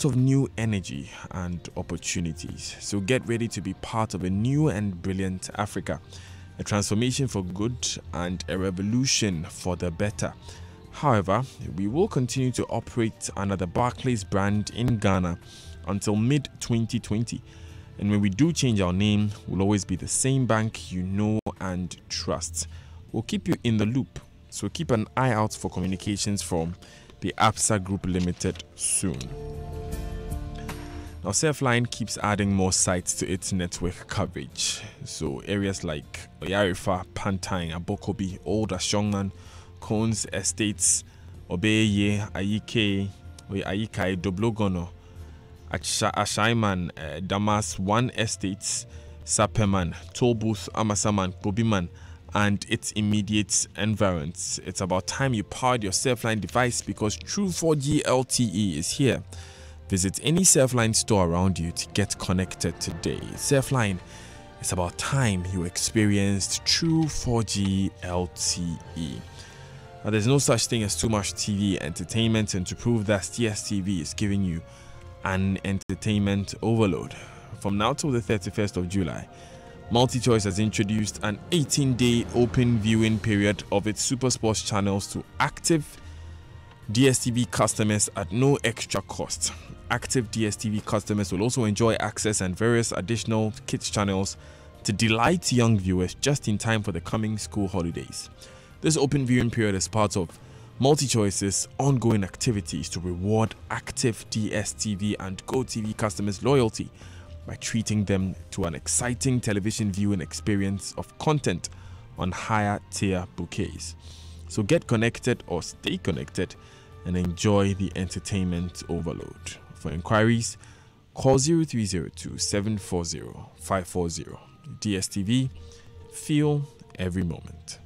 Of new energy and opportunities. So get ready to be part of a new and brilliant Africa, a transformation for good and a revolution for the better. However, we will continue to operate under the Barclays brand in Ghana until mid-2020. And when we do change our name, we'll always be the same bank you know and trust. We'll keep you in the loop, so keep an eye out for communications from the Absa Group Limited soon. Now, Surfline keeps adding more sites to its network coverage. So areas like Oyarifa, Pantine, Abokobi, Old Ashongman, Cones Estates, Obeye, Ayike, Ayikai, Doblogono, Ashaiman, Damas 1 Estates, Sapeman, Tolbooth, Amasaman, Bobiman, and its immediate environs. It's about time you powered your Surfline device because True 4G LTE is here. Visit any Surfline store around you to get connected today. Surfline, it's about time you experienced true 4G LTE. There's no such thing as too much TV entertainment, and to prove that, DSTV is giving you an entertainment overload. From now till the 31st of July, MultiChoice has introduced an 18-day open viewing period of its Super Sports channels to active DSTV customers at no extra cost. Active DSTV customers will also enjoy access and various additional kids channels to delight young viewers just in time for the coming school holidays. This open viewing period is part of MultiChoice's ongoing activities to reward active DSTV and GoTV customers' loyalty by treating them to an exciting television viewing experience of content on higher tier bouquets. So get connected or stay connected and enjoy the entertainment overload. For inquiries, call 0302 740 540. DSTV, feel every moment.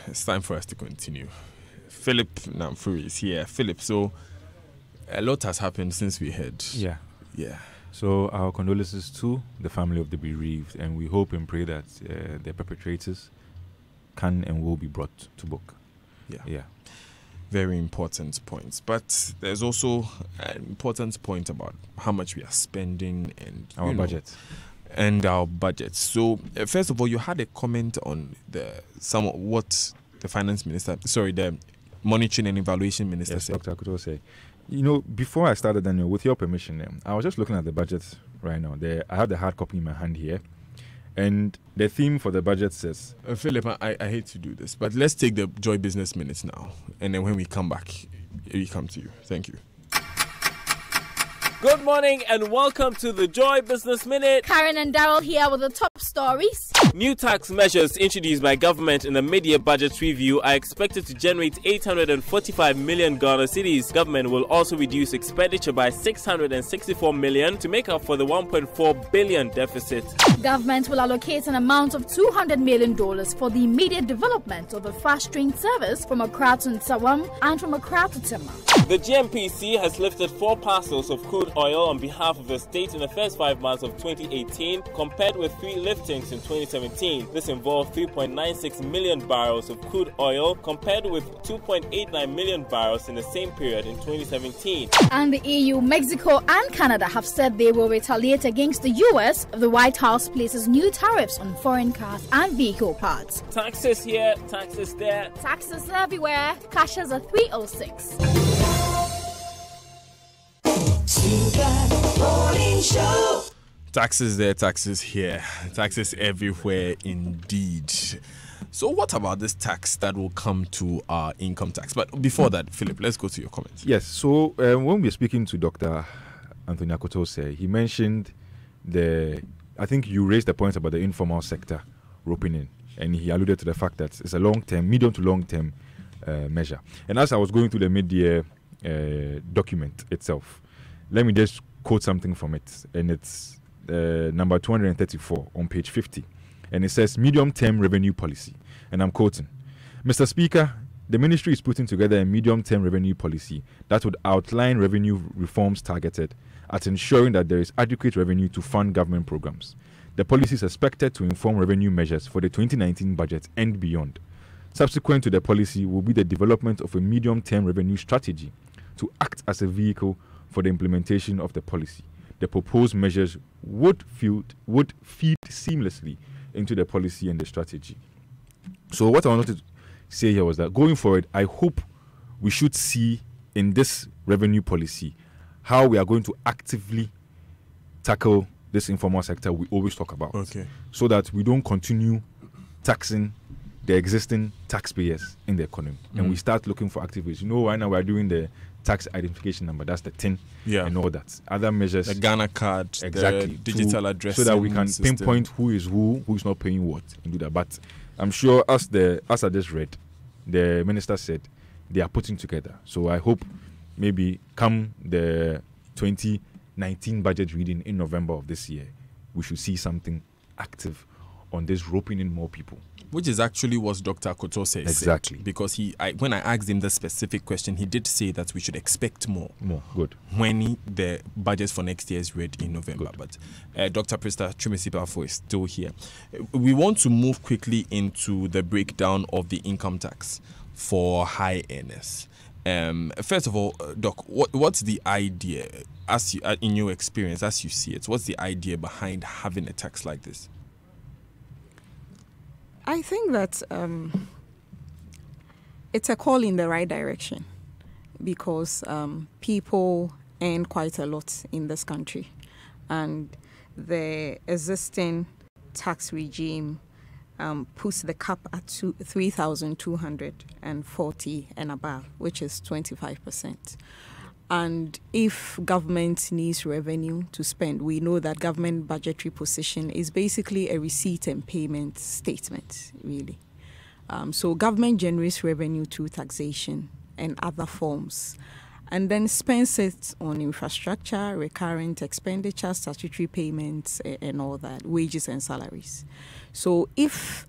It's time for us to continue. Philip Namfuri is here. Philip, so a lot has happened since we heard. Yeah. Yeah. So our condolences to the family of the bereaved, and we hope and pray that the perpetrators can and will be brought to book. Yeah. Yeah. Very important points. But there's also an important point about how much we are spending and our budget. And our budget. So, first of all, you had a comment on what the finance minister, the monitoring and evaluation minister said. Dr. Akutose. You know, before I started, Daniel, with your permission, I was just looking at the budget right now. I have the hard copy in my hand here. And the theme for the budget says... Philip, I hate to do this, but let's take the Joy Business Minutes now. And then when we come back, we come to you. Thank you. Good morning and welcome to the Joy Business Minute. Karen and Daryl here with the top stories. New tax measures introduced by government in the mid-year budget review are expected to generate 845 million Ghana cedis. Government will also reduce expenditure by 664 million to make up for the 1.4 billion deficit. Government will allocate an amount of $200 million for the immediate development of a fast train service from Accra to Nsawam and from Accra to Tema. The GMPC has lifted 4 parcels of crude oil on behalf of the state in the first 5 months of 2018, compared with 3 liftings in 2017. This involved 3.96 million barrels of crude oil, compared with 2.89 million barrels in the same period in 2017. And the EU, Mexico and Canada have said they will retaliate against the US if the White House places new tariffs on foreign cars and vehicle parts. Taxes here, taxes there. Taxes everywhere. Cashes are 306. Morning Show. Taxes there, taxes here, taxes everywhere indeed. So what about this tax that will come to our income tax? But before that, Philip, let's go to your comments. Yes, so when we were speaking to Dr. Anthony Akutose, he mentioned I think you raised the point about the informal sector roping in, and he alluded to the fact that it's a long-term, medium to long-term measure. And as I was going through the mid-year document itself, let me just quote something from it, and it's number 234 on page 50, and it says medium-term revenue policy, and I'm quoting, Mr. Speaker, the ministry is putting together a medium-term revenue policy that would outline revenue reforms targeted at ensuring that there is adequate revenue to fund government programs. The policy is expected to inform revenue measures for the 2019 budget and beyond. Subsequent to the policy will be the development of a medium-term revenue strategy to act as a vehicle for the implementation of the policy. The proposed measures would feed seamlessly into the policy and the strategy. So what I wanted to say here was that going forward, I hope we should see in this revenue policy how we are going to actively tackle this informal sector we always talk about. Okay. So that we don't continue taxing the existing taxpayers in the economy, and we start looking for active ways. Right now we're doing the tax identification number, that's the TIN, and all that. Other measures, the Ghana card, exactly, the digital address, so that we can pinpoint who's not paying what, and do that. But I'm sure as I just read, the minister said they are putting together. So I hope maybe come the 2019 budget reading in November of this year, we should see something active on this, roping in more people. Which is actually what Dr. Akoto said. Exactly. Because when I asked him the specific question, he did say that we should expect more. Good. When the budget for next year is read in November. Good. But Dr. Prista Twumasi is still here. We want to move quickly into the breakdown of the income tax for high earners. First of all, Doc, what's the idea, as you, in your experience, as you see it? What's the idea behind having a tax like this? I think that it's a call in the right direction because people earn quite a lot in this country, and the existing tax regime puts the cap at 3,240 and above, which is 25%. And if government needs revenue to spend, we know that government budgetary position is basically a receipt and payment statement, really. So government generates revenue through taxation and other forms, and then spends it on infrastructure, recurrent expenditure, statutory payments, and all that, wages and salaries. So if,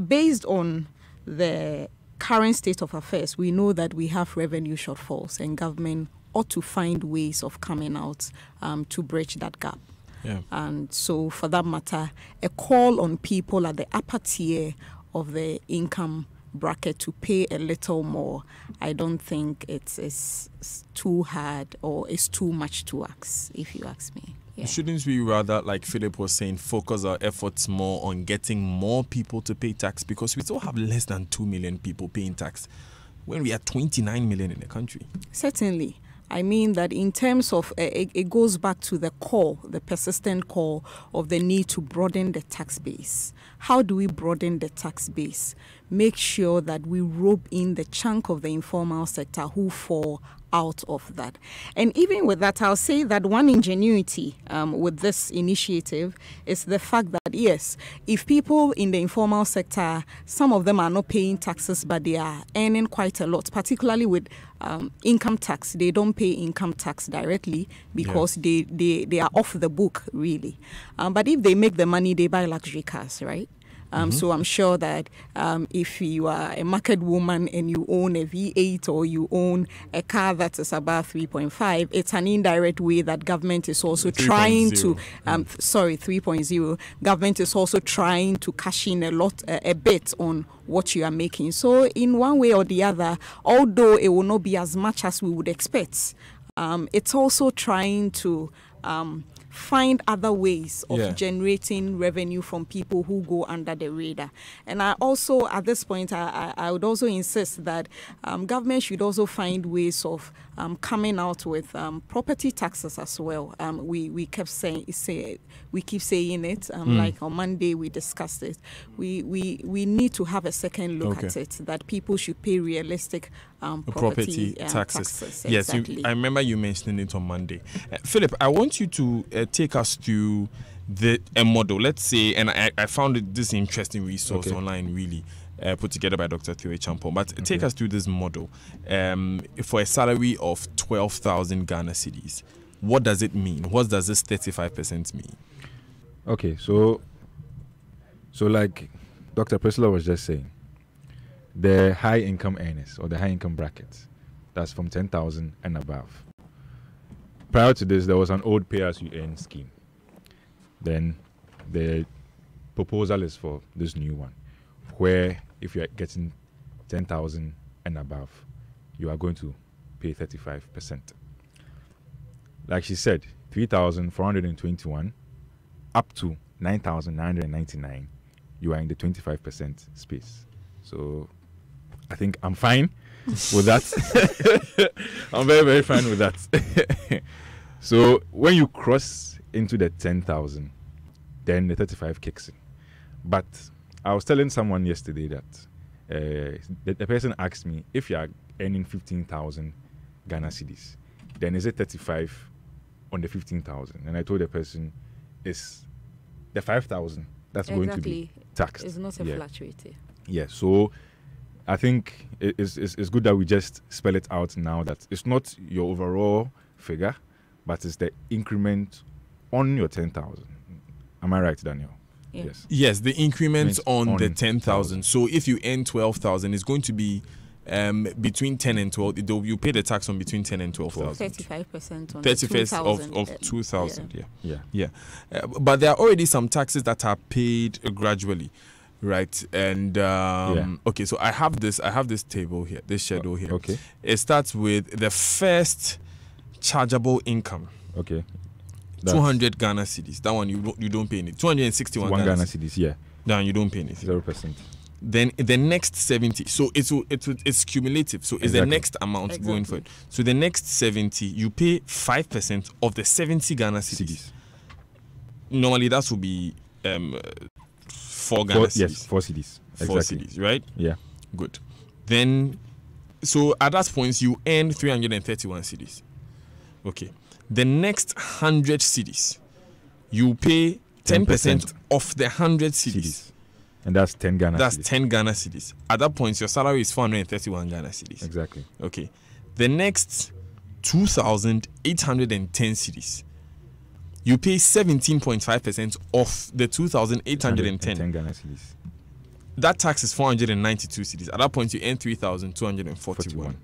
based on the current state of affairs, we know that we have revenue shortfalls, and government ought to find ways of coming out to bridge that gap. Yeah. And so, for that matter, a call on people at the upper tier of the income bracket to pay a little more, I don't think it's too hard or it's too much to ask, if you ask me. Yeah. Shouldn't we rather, like Philip was saying, focus our efforts more on getting more people to pay tax, because we still have less than 2 million people paying tax when we are 29 million in the country? Certainly. I mean that in terms of, it goes back to the call, the persistent call of the need to broaden the tax base. How do we broaden the tax base? Make sure that we rope in the chunk of the informal sector who fall out of that. And even with that, I'll say that one ingenuity with this initiative is the fact that, yes, if people in the informal sector, some of them are not paying taxes, but they are earning quite a lot, particularly with income tax. They don't pay income tax directly because they are off the book, really. But if they make the money, they buy luxury cars, right? So I'm sure that if you are a market woman and you own a V8 or you own a car that is above 3.5, it's an indirect way that government is also trying to, 3.0, government is also trying to cash in a bit on what you are making. So in one way or the other, although it will not be as much as we would expect, it's also trying to find other ways of generating revenue from people who go under the radar. And I also, at this point, I would also insist that government should also find ways of coming out with property taxes as well. We keep saying it. Like on Monday we discussed it. We need to have a second look at it, that people should pay realistic property taxes. Yes, exactly. I remember you mentioning it on Monday. Philip, I want you to take us through a model. Let's say, and I found this interesting resource online, really. Put together by Dr. Theo Champon. But take us through this model. For a salary of 12,000 Ghana cedis, what does it mean? What does this 35% mean? Okay, so like Dr. Priscilla was just saying, the high income earners or the high income brackets, that's from 10,000 and above. Prior to this, there was an old pay as you earn scheme. Then the proposal is for this new one, where if you're getting 10,000 and above, you are going to pay 35%. Like she said, 3,421 up to 9,999, you are in the 25% space. So I think I'm fine with that. I'm very, very fine with that. So when you cross into the 10,000, then the 35 kicks in. But I was telling someone yesterday that the person asked me, if you are earning 15,000 Ghana cedis, then is it 35 on the 15,000? And I told the person, it's the 5,000 that's going to be taxed. It's not a flat rate. Yeah, so I think it's good that we just spell it out now, that it's not your overall figure, but it's the increment on your 10,000. Am I right, Daniel? Yeah. Yes, the increment on the 10,000. So if you earn 12,000, it's going to be between 10 and 12. You pay the tax on between 10 and 12,000. 35% on 31st of 2,000. Yeah. But there are already some taxes that are paid gradually, right? And okay, so I have this table here, this schedule here. Okay. It starts with the first chargeable income. Okay. 200 Ghana cedis. That one you don't pay anything. 261 Ghana cedis. Yeah. Then you don't pay anything. 0%. Then the next 70. So it's cumulative. So it's the next amount going for it. So the next 70, you pay 5% of the 70 Ghana cedis. Normally that would be 4 Ghana cedis. Yes, 4 cedis. Exactly. 4 cedis, right? Yeah. Good. Then, so at that point you earn 331 cedis. Okay. The next 100 cedis, you pay 10% of the 100 cedis. And that's 10 Ghana cedis. That's 10 Ghana cedis. At that point, your salary is 431 Ghana cedis. Exactly. Okay. The next 2,810 cedis, you pay 17.5% of the 2,810 Ghana cedis. That tax is 492 cedis. At that point, you earn 3,241.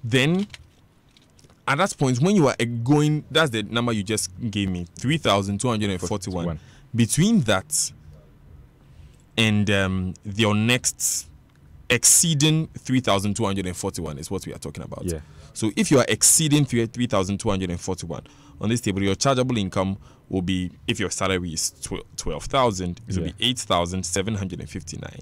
Then, at that point, when you are going, that's the number you just gave me, 3,241. Between that and your next exceeding 3,241 is what we are talking about. Yeah. So if you are exceeding 3,241 on this table, your chargeable income will be, if your salary is 12,000, it will be 8,759.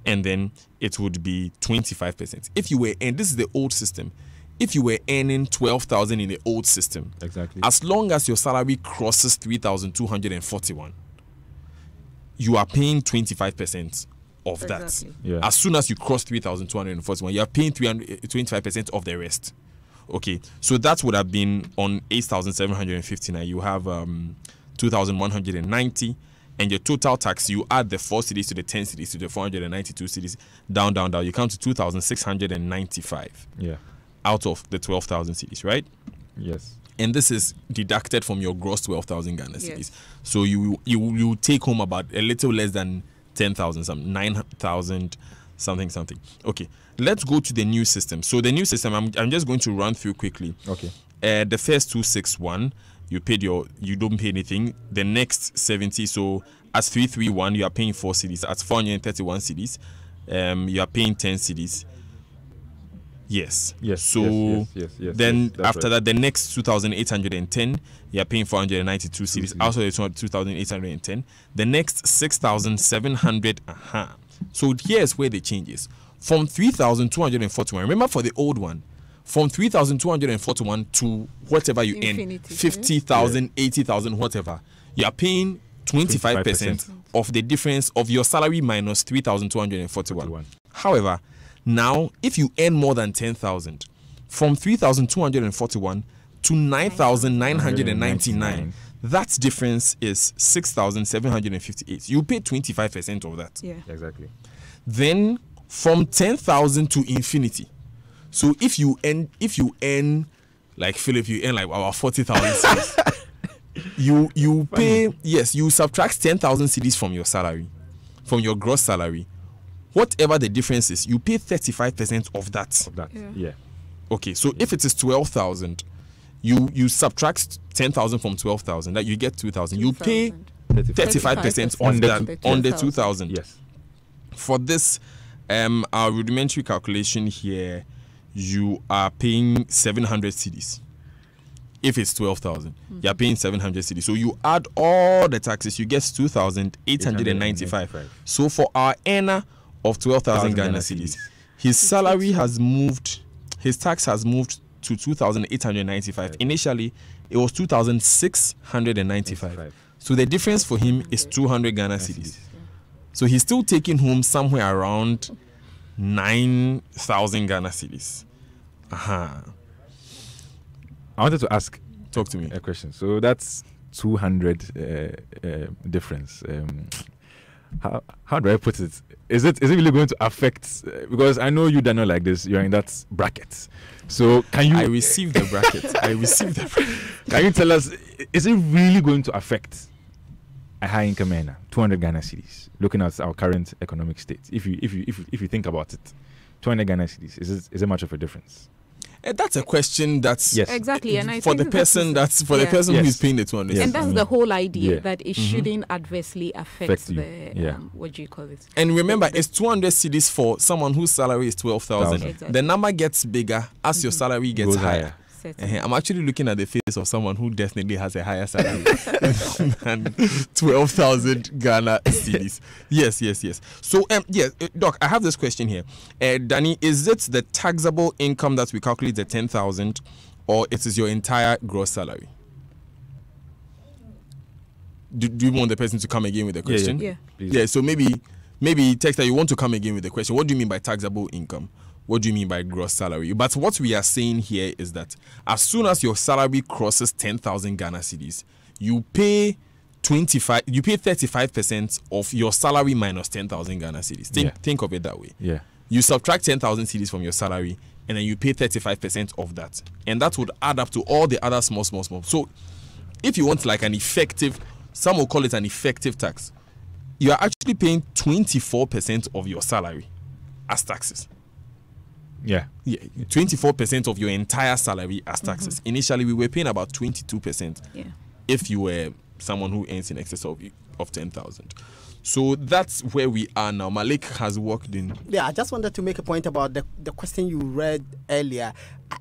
And then it would be 25%. If you were, and this is the old system, if you were earning 12,000 in the old system, exactly, as long as your salary crosses 3,241, you are paying 25% of that. Yeah. As soon as you cross 3,241, you are paying 25% of the rest. Okay, so that would have been on 8,759. You have 2,190, and your total tax, you add the 4 cedis to the 10 cedis to the 492 cedis, down. You come to 2,695. Yeah. Out of the 12,000 cedis, right? Yes. And this is deducted from your gross 12,000 Ghana cedis. So you take home about a little less than 10,000, some 9,000 something. Okay, let's go to the new system. So the new system, I'm just going to run through quickly. Okay. The first 261, you don't pay anything. The next 70, so at 331, you are paying 4 cedis. At 431 cedis, you are paying 10 cedis. Yes. So then after that, the next 2,810, you are paying 492 cedis. Also, the 2,810. The next 6,700. So here's where the change is. From 3,241. Remember, for the old one, from 3,241 to whatever you earn, 50,000, 80,000, whatever, you are paying 25% of the difference of your salary minus 3,241. However, now, if you earn more than 10,000, from 3,241 to 9,999, that difference is 6,758. You pay 25% of that. Yeah, exactly. Then, from 10,000 to infinity. So if you earn like Philip, you earn like about 40,000 you pay, you subtract 10,000 cedis from your salary, from your gross salary. Whatever the difference is, you pay 35% of that. Yeah. Okay, so if it is 12,000, you subtract 10,000 from 12,000, that you get 2,000. You pay 35% on the 2,000. Yes. For this, our rudimentary calculation here, you are paying 700 cedis. If it's 12,000, you are paying 700 cedis. So you add all the taxes, you get 2,895. So for our earner of 12,000 Ghana cedis, his salary has moved, his tax has moved to 2,895. Initially, it was 2,695. So the difference for him is 200 Ghana cedis. So he's still taking home somewhere around 9,000 Ghana cedis. I wanted to ask. Talk to me. A question. So that's 200 difference. How do I put it? Is it really going to affect? Because I know you don't know like this. You're in that bracket. So can you? I received the bracket. Can you tell us? Is it really going to affect a high income earner, 200 Ghana cedis? Looking at our current economic state, if you think about it, 200 Ghana cedis, is it much of a difference? That's a question that's exactly, and I for think the person the person who is paying the 200. And that's the whole idea, that it shouldn't adversely affect the what do you call it? And remember, it's 200 cedis for someone whose salary is 12,000. Exactly. The number gets bigger as your salary gets higher. I'm actually looking at the face of someone who definitely has a higher salary than 12,000 Ghana cedis. Yes. So, Doc, I have this question here. Danny, is it the taxable income that we calculate the 10,000, or it is your entire gross salary? Do you want the person to come again with the question? Yeah. So maybe Texter, you want to come again with the question. What do you mean by taxable income? What do you mean by gross salary? But what we are saying here is that as soon as your salary crosses 10,000 Ghana cedis, you pay 35% of your salary minus 10,000 Ghana cedis. Think of it that way. Yeah. You subtract 10,000 cedis from your salary, and then you pay 35% of that, and that would add up to all the other small. So, if you want like an effective, some will call it an effective tax, you are actually paying 24% of your salary as taxes. Yeah, 24% of your entire salary as taxes. Initially, we were paying about 22%. If you were someone who earns in excess of 10,000. So that's where we are now. Malik has worked in. Yeah, I just wanted to make a point about the question you read earlier.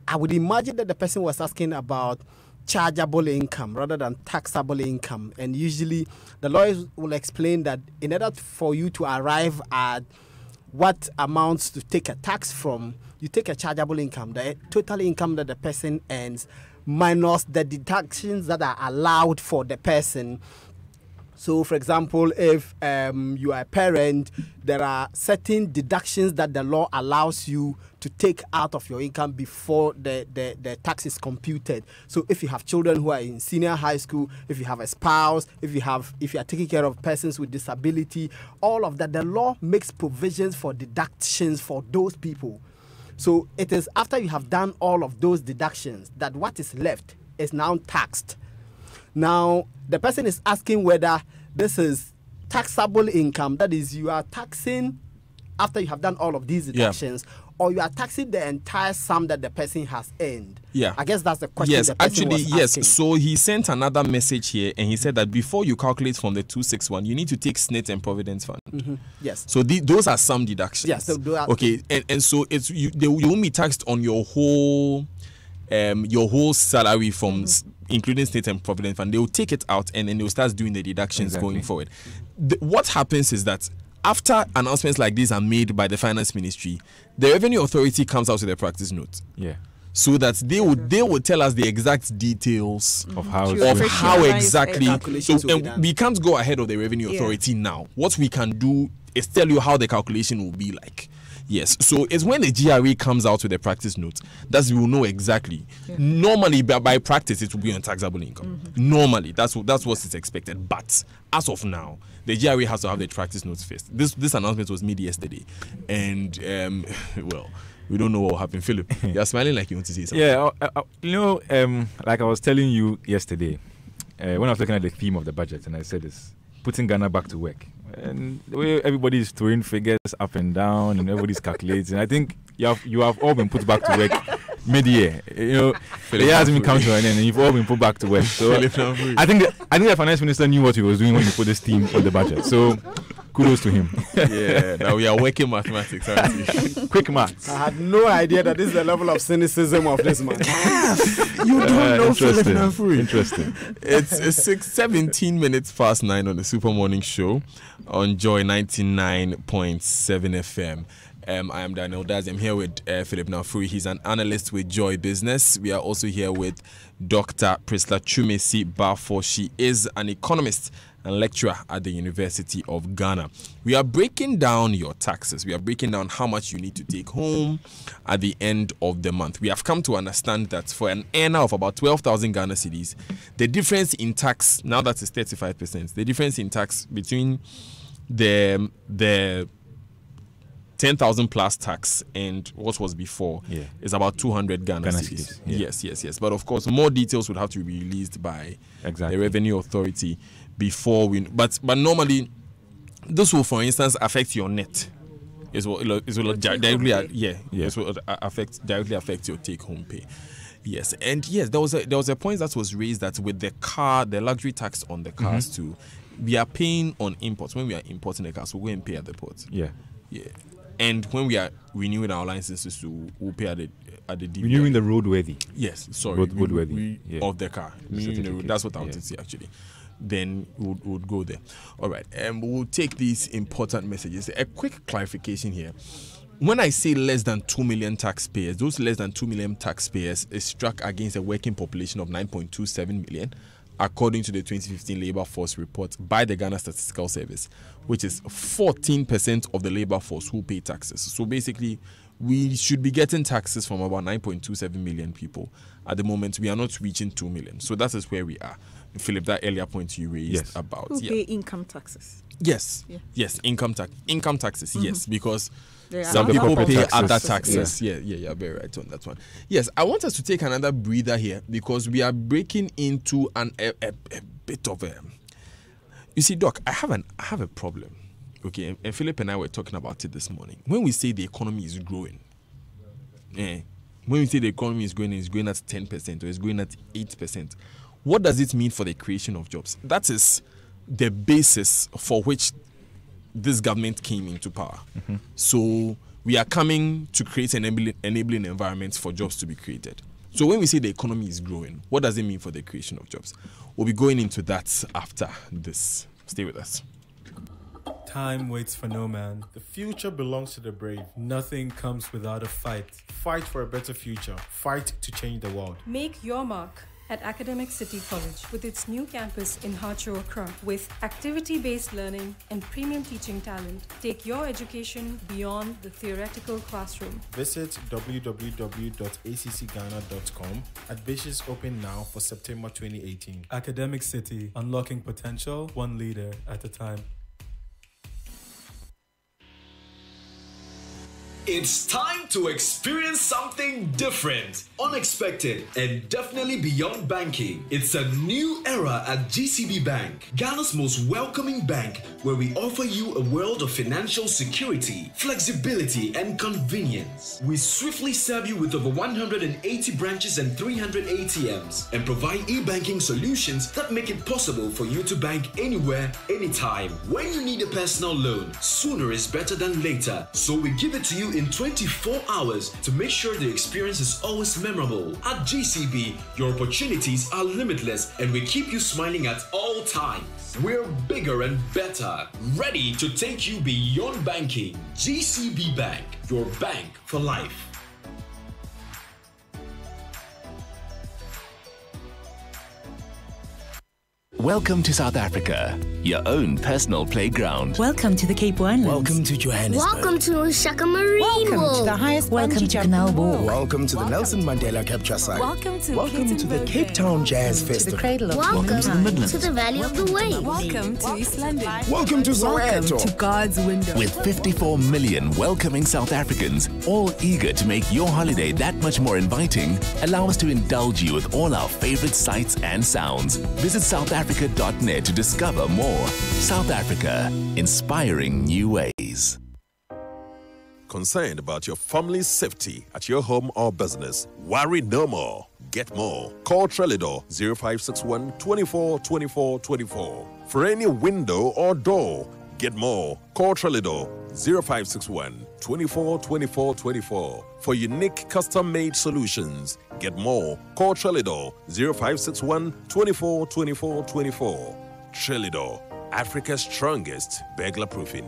I would imagine that the person was asking about chargeable income rather than taxable income. And usually the lawyers will explain that in order for you to arrive at what amounts to take a tax from, you take a chargeable income, the total income that the person earns, minus the deductions that are allowed for the person. So, for example, if you are a parent, there are certain deductions that the law allows you to take out of your income before the tax is computed. So, if you have children who are in senior high school, if you have a spouse, if you are taking care of persons with disability, all of that, the law makes provisions for deductions for those people. So, it is after you have done all of those deductions that what is left is now taxed. Now, the person is asking whether this is taxable income, that is, you are taxing after you have done all of these deductions, or you are taxing the entire sum that the person has earned. Yeah. I guess that's the question. Yes, the person actually, was yes. asking. So he sent another message here, and he said that before you calculate from the 261, you need to take SNIT and Providence Fund. Yes. So those are some deductions. Yes. So okay, and so it's you won't be taxed on your whole salary from including State and Provident Fund. They will take it out, and then they will start doing the deductions going forward. What happens is that after announcements like these are made by the Finance Ministry, the Revenue Authority comes out with a practice note. Yeah. So that they would tell us the exact details of how exactly. So we can't go ahead of the Revenue Authority now. What we can do is tell you how the calculation will be like. Yes, so it's when the GRA comes out with a practice note that we will know exactly. Normally, by practice, it will be on taxable income. Normally, that's what is expected. But as of now, the GRA has to have the practice notes first. This announcement was made yesterday, and well, we don't know what will happen. Philip, you're smiling like you want to say something. Yeah, like I was telling you yesterday, when I was looking at the theme of the budget, and I said this, putting Ghana back to work. And the way everybody's throwing figures up and down and everybody's calculating, I think you have all been put back to work mid-year. The year hasn't even come to an end, and you've all been put back to work. So I think the finance minister knew what he was doing when he put this theme on the budget. So kudos to him. Yeah, now we are working mathematics. Quick maths. I had no idea that this is the level of cynicism of this man. You don't know Philip Nafuri. Interesting. It's 17 minutes past 9 on the Super Morning Show on Joy 99.7 FM. I am Daniel Daz. I'm here with Philip Nafuri. He's an analyst with Joy Business. We are also here with Dr. Priscilla Chumesi Bafo. She is an economist and lecturer at the University of Ghana. We are breaking down your taxes. We are breaking down how much you need to take home at the end of the month. We have come to understand that for an earner of about 12,000 Ghana cedis, the difference in tax, now that is 35%, the difference in tax between the 10,000 plus tax and what was before is about 200 Ghana cedis. Yes. But of course, more details would have to be released by the Revenue Authority before we. But normally, this will, for instance, affect your net. It will directly affect your take-home pay. Yes, and yes, there was a point that was raised that with the luxury tax on the cars too, we are paying on imports. When we are importing the cars, we go and pay at the port. Yeah. And when we are renewing our licenses, we'll pay at the DVI. Renewing the roadworthy. Yes, sorry. Roadworthy. Of the car. That's what I wanted to say, actually. Then we'll go there. All right. And we'll take these important messages. A quick clarification here. When I say less than 2 million taxpayers, those less than 2 million taxpayers is struck against a working population of 9.27 million. According to the 2015 Labour Force report by the Ghana Statistical Service, which is 14% of the labour force who pay taxes. So basically, we should be getting taxes from about 9.27 million people. At the moment, we are not reaching 2 million. So that is where we are. Philip, that earlier point you raised about... Who pay income taxes? Yes, income taxes, yes, because... Some people pay other taxes. Yeah, very right on that one. Yes, I want us to take another breather here because we are breaking into a bit of a... You see, Doc, I have a problem. Okay, and Philip and I were talking about it this morning. When we say the economy is growing, when we say the economy is growing, it's growing at 10% or it's growing at 8%, what does it mean for the creation of jobs? That is the basis for which this government came into power. So we are coming to create an enabling environment for jobs to be created. So when we say the economy is growing, what does it mean for the creation of jobs? We'll be going into that after this. Stay with us. Time waits for no man. The future belongs to the brave. Nothing comes without a fight. Fight for a better future. Fight to change the world. Make your mark at Academic City College with its new campus in Hacho Accra. With activity-based learning and premium teaching talent, take your education beyond the theoretical classroom. Visit www.accghana.com. Admissions open now for September 2018. Academic City, unlocking potential, one leader at a time. It's time to experience something different, unexpected, and definitely beyond banking. It's a new era at GCB Bank, Ghana's most welcoming bank, where we offer you a world of financial security, flexibility, and convenience. We swiftly serve you with over 180 branches and 300 ATMs, and provide e-banking solutions that make it possible for you to bank anywhere, anytime. When you need a personal loan, sooner is better than later, so we give it to you in 24 hours to make sure the experience is always memorable. At GCB, your opportunities are limitless and we keep you smiling at all times. We're bigger and better, ready to take you beyond banking. GCB Bank, your bank for life. Welcome to South Africa, your own personal playground. Welcome to the Cape Islands. Welcome to Johannesburg. Welcome to Shaka Marine Welcome World. to the highest Welcome to Canal Walk. Welcome to the Nelson Mandela Capture Site. Welcome to the Cape Town Jazz Festival. To the Cradle of Welcome to the Midlands. to the Valley of the Waves. Welcome to East London. Welcome to Soweto. Welcome to God's Window. With 54 million welcoming South Africans, all eager to make your holiday that much more inviting, allow us to indulge you with all our favorite sights and sounds. Visit southafrica.net to discover more. South Africa, inspiring new ways. Concerned about your family's safety at your home or business? Worry no more. Get more. Call Trelidor 0561 24 24 24. For any window or door, get more. Call Trelidor 0561 24 24 24. For unique custom-made solutions, get more. Call Trelidor 0561 24 24 24. Trelidor, Africa's strongest burglar proofing.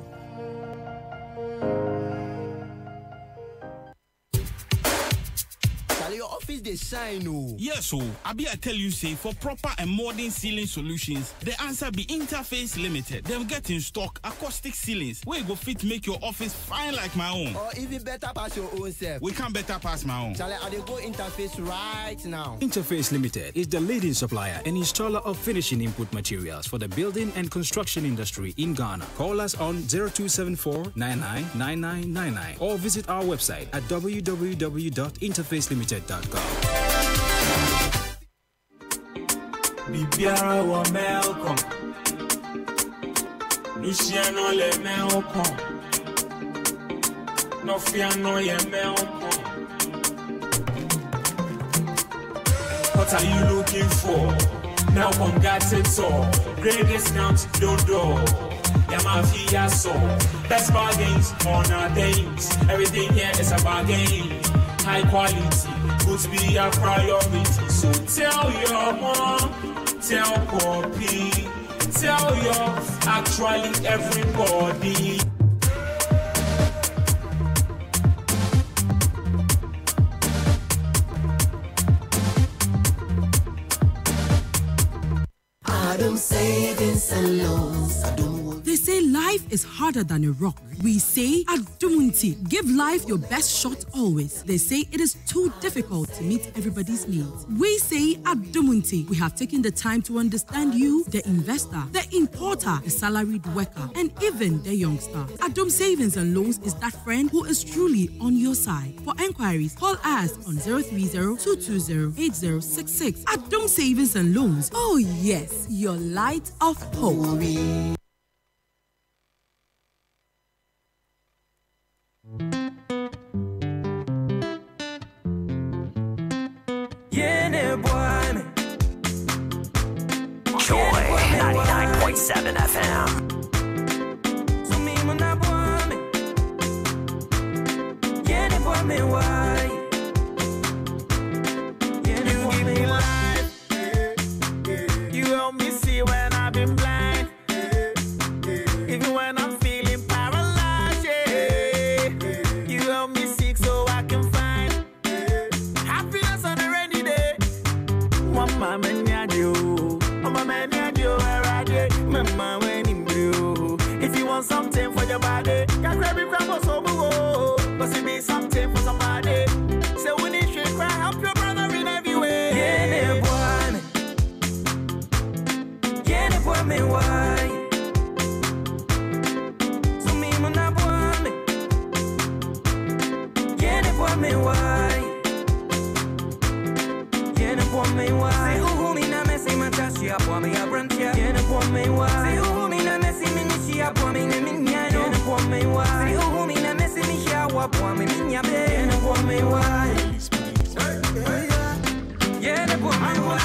Charlie, your office they shine, oh. Yes, so I tell you, say for proper and modern ceiling solutions, the answer be Interface Limited. They'll get in stock acoustic ceilings where you go fit make your office fine like my own. Or even better pass your own self. We can better pass my own. Charlie, I go Interface right now. Interface Limited is the leading supplier and installer of finishing input materials for the building and construction industry in Ghana. Call us on 0274-999999 or visit our website at www.interfacelimited.com. Bibiara wa melkom Luciano le melkom Nofiano ye melkom. What are you looking for? Melkom got it all. Great discount, dodo. Yamafia so. Best bargains on our days. Everything here is a bargain. High quality, goods be a priority. So tell your mom, tell Poppy, tell your actually everybody. Adum Savings and Loans. They say life is harder than a rock. We say Adumunti, give life your best shot always. They say it is too difficult to meet everybody's needs. We say Adumunti, we have taken the time to understand you, the investor, the importer, the salaried worker, and even the youngster. Adum Savings and Loans is that friend who is truly on your side. For enquiries, call us on 030-220-8066. Adum Savings and Loans. Oh yes, your light of hope. Joy 99.7 FM. You give me life. You help me see when I've been blind. Even when I'm feeling paralyzed, you help me seek so I can find happiness on a rainy day. One mama if you want something for your body, can grab it from us over. Cause it be something for somebody. So when you should cry, help your brother in every way. Yeah, boy, me why? So me mana boy me. Yeah, boy, me why? Yeah, boy, me why? Say who me na me say my touch ya, boy me a brand ya. Yeah, boy, me why? Say who me na me say me ni she a boy me ni me ya. Yeah, boy, me why? Say who me na me say me she a boy me ni ya. Yeah, boy, me why? Yeah, boy, me why?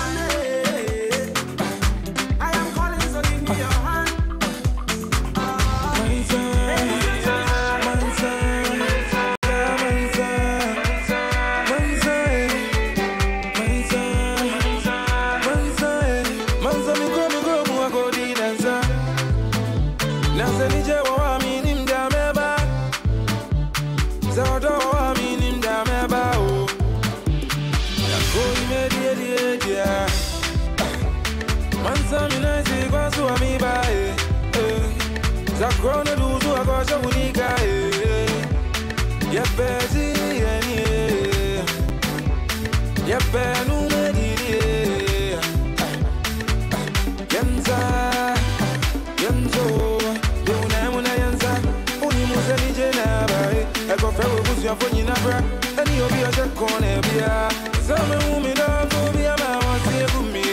Zakrona duzu akosha unika ya pezi ya penu mediri yanza yanzo dona muna yanza uni museli jena bai eko fewo busu ya fonyi na bra eni obi o se kone bia zame umi da go bia mama se gumi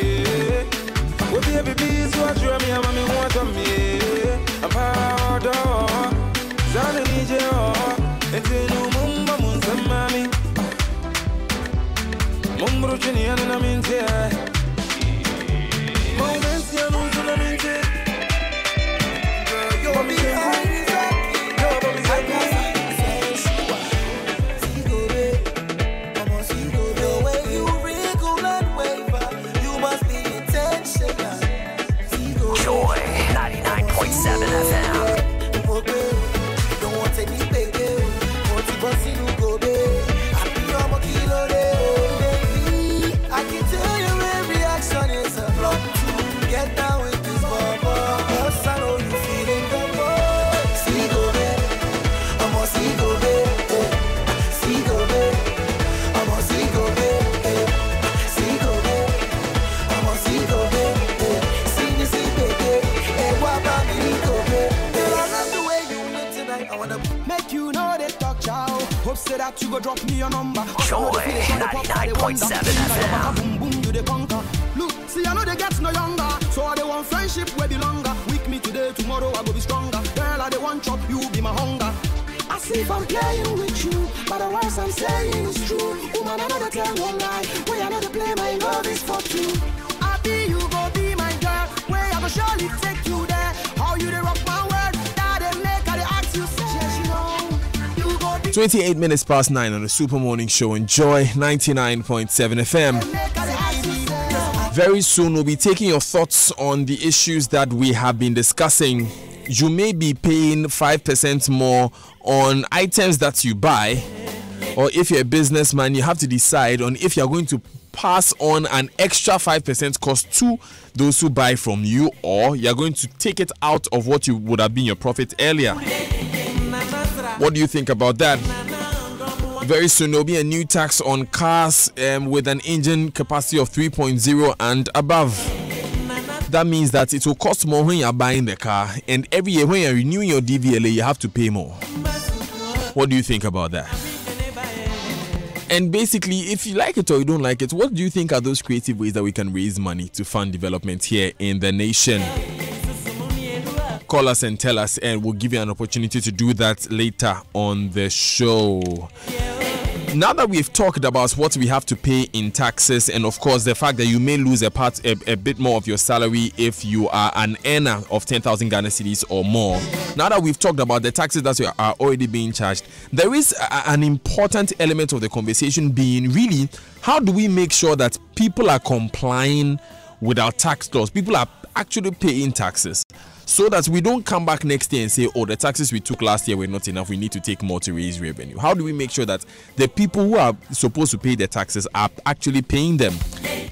obi e bibi so atro mi ama mi want me I'm proud of Zana nije o Etenu mumba munsamami Mumbru chini yana na minti Momensi ya nunzu na minti You're behind me the way you wriggle and waver You must be intentional Joy 99.7 FM. Don't want to be big, but you go be. I be on my kilo. Hope say that you go drop me your number. Joy 99.7 FM. Boom boom you the conquer. Look, see I know they get no younger. So they want friendship where be longer. Weak me today, tomorrow I go be stronger. Girl I they want chop, you be my hunger. I see if I'm playing with you, but the words I'm saying is true. Woman, I know the tell one lie. Where I know the play, my love is for two. I be you, go be my girl. Where I go surely take you there. How you they rock my world? That they make, I they ask you, say, you know. You go be 28 minutes past 9 on the Super Morning Show. Enjoy 99.7 FM. Very soon we'll be taking your thoughts on the issues that we have been discussing. You may be paying 5% more on items that you buy, or if you're a businessman, you have to decide on if you're going to pass on an extra 5% cost to those who buy from you, or you're going to take it out of what you would have been your profit earlier. What do you think about that? Very soon there'll be a new tax on cars with an engine capacity of 3.0 and above. That means that it will cost more when you're buying the car, and every year when you're renewing your DVLA, you have to pay more. What do you think about that? And basically, if you like it or you don't like it, what do you think are those creative ways that we can raise money to fund development here in the nation? Call us and tell us, and we'll give you an opportunity to do that later on the show. Now that we've talked about what we have to pay in taxes, and of course the fact that you may lose a bit more of your salary if you are an earner of 10,000 Ghana cedis or more. Now that we've talked about the taxes that are already being charged, there is an important element of the conversation being really, how do we make sure that people are complying with our tax laws? People are actually paying taxes, so that we don't come back next year and say, oh, the taxes we took last year were not enough, we need to take more to raise revenue. How do we make sure that the people who are supposed to pay their taxes are actually paying them?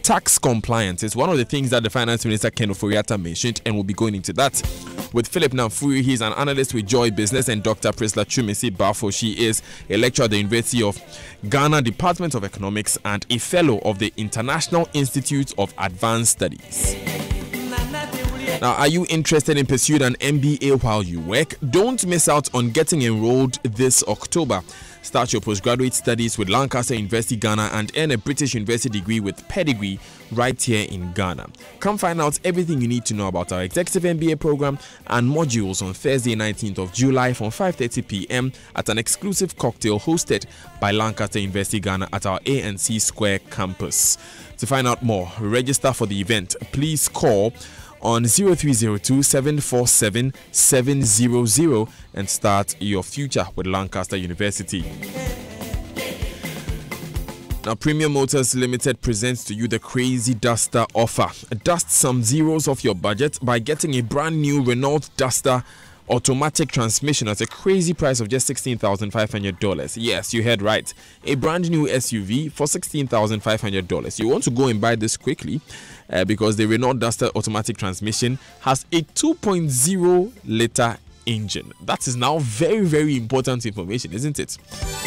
Tax compliance is one of the things that the Finance Minister Ken Ofori-Atta mentioned, and we'll be going into that with Philip Namfuri. He's an analyst with Joy Business, and Dr. Prisla Chumisi Bafo. She is a lecturer at the University of Ghana Department of Economics and a fellow of the International Institute of Advanced Studies. Now, are you interested in pursuing an MBA while you work? Don't miss out on getting enrolled this October. Start your postgraduate studies with Lancaster University Ghana and earn a British University degree with pedigree right here in Ghana. Come find out everything you need to know about our executive MBA program and modules on Thursday 19th of July from 5:30 p.m. at an exclusive cocktail hosted by Lancaster University Ghana at our ANC Square campus. To find out more, register for the event. Please call on 0302-747-700 and start your future with Lancaster University. Now, Premium Motors Limited presents to you the Crazy Duster offer. Dust some zeros off your budget by getting a brand new Renault Duster automatic transmission at a crazy price of just $16,500. Yes, you heard right. A brand new SUV for $16,500. You want to go and buy this quickly because the Renault Duster automatic transmission has a 2.0 liter engine. That is now very, very important information, isn't it?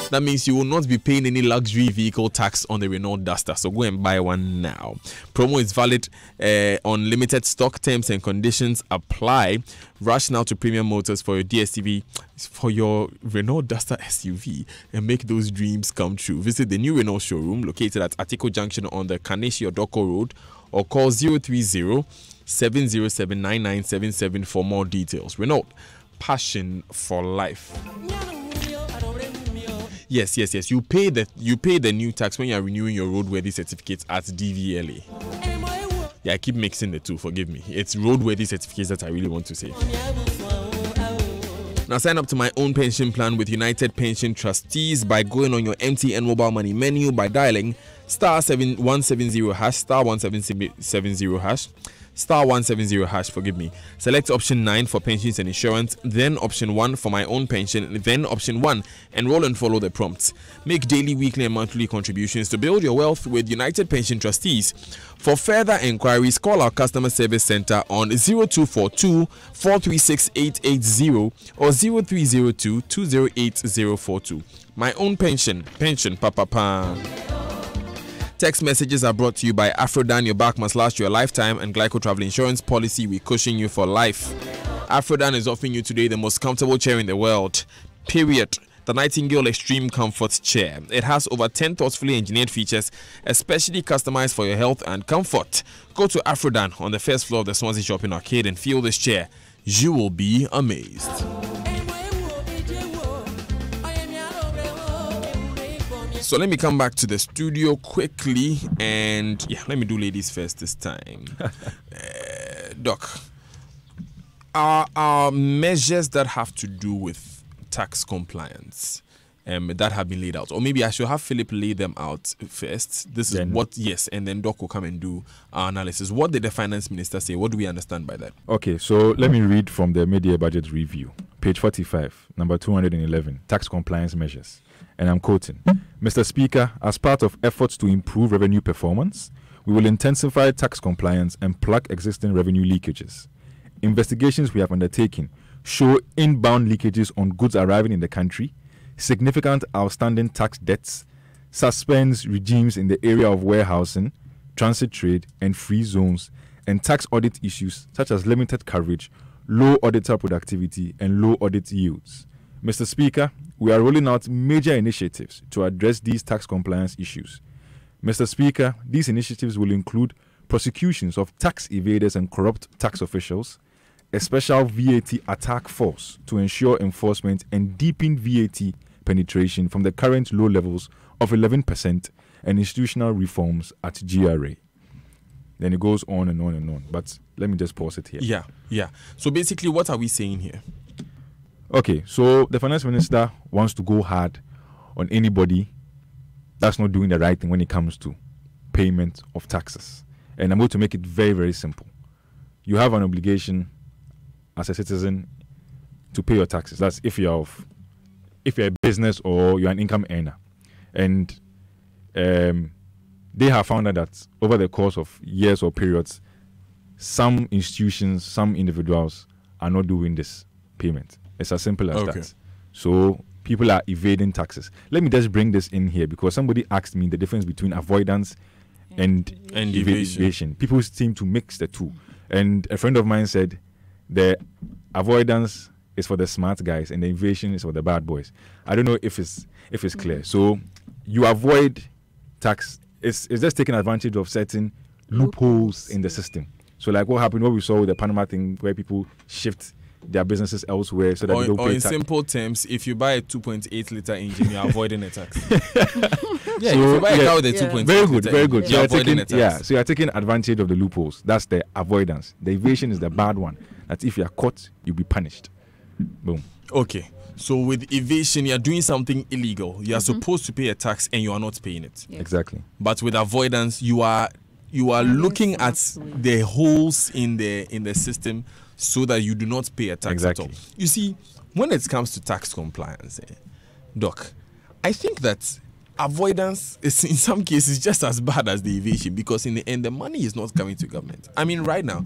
That means you will not be paying any luxury vehicle tax on the Renault Duster, so go and buy one now. Promo is valid on limited stock. Terms and conditions apply. Rush now to Premium Motors for your DSTV, for your Renault Duster SUV, and make those dreams come true. Visit the new Renault showroom located at Atiko Junction on the Kaneshi Odoko Road, or call 030-707-9977 for more details. Renault, passion for life. Yes. You pay the new tax when you are renewing your roadworthy certificates at DVLA. Yeah, I keep mixing the two, forgive me. It's roadworthy certificates that I really want to say. Now sign up to my own pension plan with United Pension Trustees by going on your MTN mobile money menu by dialing star 170 hash, star 170 hash, star 170 hash, forgive me. Select option 9 for pensions and insurance, then option 1 for my own pension, then option 1. Enroll and follow the prompts. Make daily, weekly and monthly contributions to build your wealth with United Pension Trustees. For further inquiries, call our customer service center on 0242 436 880 or 0302 208 042. My own pension papa. Text messages are brought to you by Afrodan. Your back must last you a lifetime, and Glyco Travel Insurance Policy, we cushion you for life. Afrodan is offering you today the most comfortable chair in the world. Period. the Nightingale Extreme Comfort Chair. It has over 10 thoughtfully engineered features, especially customized for your health and comfort. Go to Afrodan on the first floor of the Swansea Shopping Arcade and feel this chair. You will be amazed. So let me come back to the studio quickly, and let me do ladies first this time. Doc, are measures that have to do with tax compliance that have been laid out, or maybe I should have Philip lay them out first. This is and then Doc will come and do our analysis. What did the finance minister say? What do we understand by that? Okay, so let me read from the mid-year budget review, page 45, number 211, tax compliance measures. And I'm quoting, Mr. Speaker, as part of efforts to improve revenue performance, we will intensify tax compliance and plug existing revenue leakages. Investigations we have undertaken show inbound leakages on goods arriving in the country, significant outstanding tax debts, suspends regimes in the area of warehousing, transit trade, and free zones, and tax audit issues such as limited coverage, low auditor productivity, and low audit yields. Mr. Speaker, we are rolling out major initiatives to address these tax compliance issues. Mr. Speaker, these initiatives will include prosecutions of tax evaders and corrupt tax officials, a special VAT attack force to ensure enforcement and deepen VAT penetration from the current low levels of 11%, and institutional reforms at GRA. Then it goes on and on and on. But let me just pause it here. Yeah. So basically, what are we saying here? Okay, so the finance minister wants to go hard on anybody that's not doing the right thing when it comes to payment of taxes. And I'm going to make it very, very simple. You have an obligation as a citizen to pay your taxes. That's if you're a business or you're an income earner. And they have found out that over the course of years or periods, some institutions, some individuals are not doing this payment. It's as simple as that. So people are evading taxes. Let me just bring this in here because somebody asked me the difference between avoidance and evasion. People seem to mix the two. And a friend of mine said the avoidance is for the smart guys and the evasion is for the bad boys. I don't know if it's clear. So you avoid tax. It's just taking advantage of certain loopholes in the system. So like what happened, what we saw with the Panama thing where people shift their businesses elsewhere so that they don't pay tax. Or in simple terms, if you buy a 2.8 litre engine, you're avoiding a tax. If you buy a car with a 2.8 litre very good. engine, you're avoiding a tax. So you're taking advantage of the loopholes. That's the avoidance. The evasion is the bad one. That if you're caught, you'll be punished. Boom. Okay. So with evasion, you're doing something illegal. You are supposed to pay a tax and you are not paying it. Yes. Exactly. But with avoidance, you are looking at the holes in the system so that you do not pay a tax at all. You see, when it comes to tax compliance, Doc, I think that avoidance is in some cases just as bad as the evasion because in the end, the money is not coming to government. I mean, right now,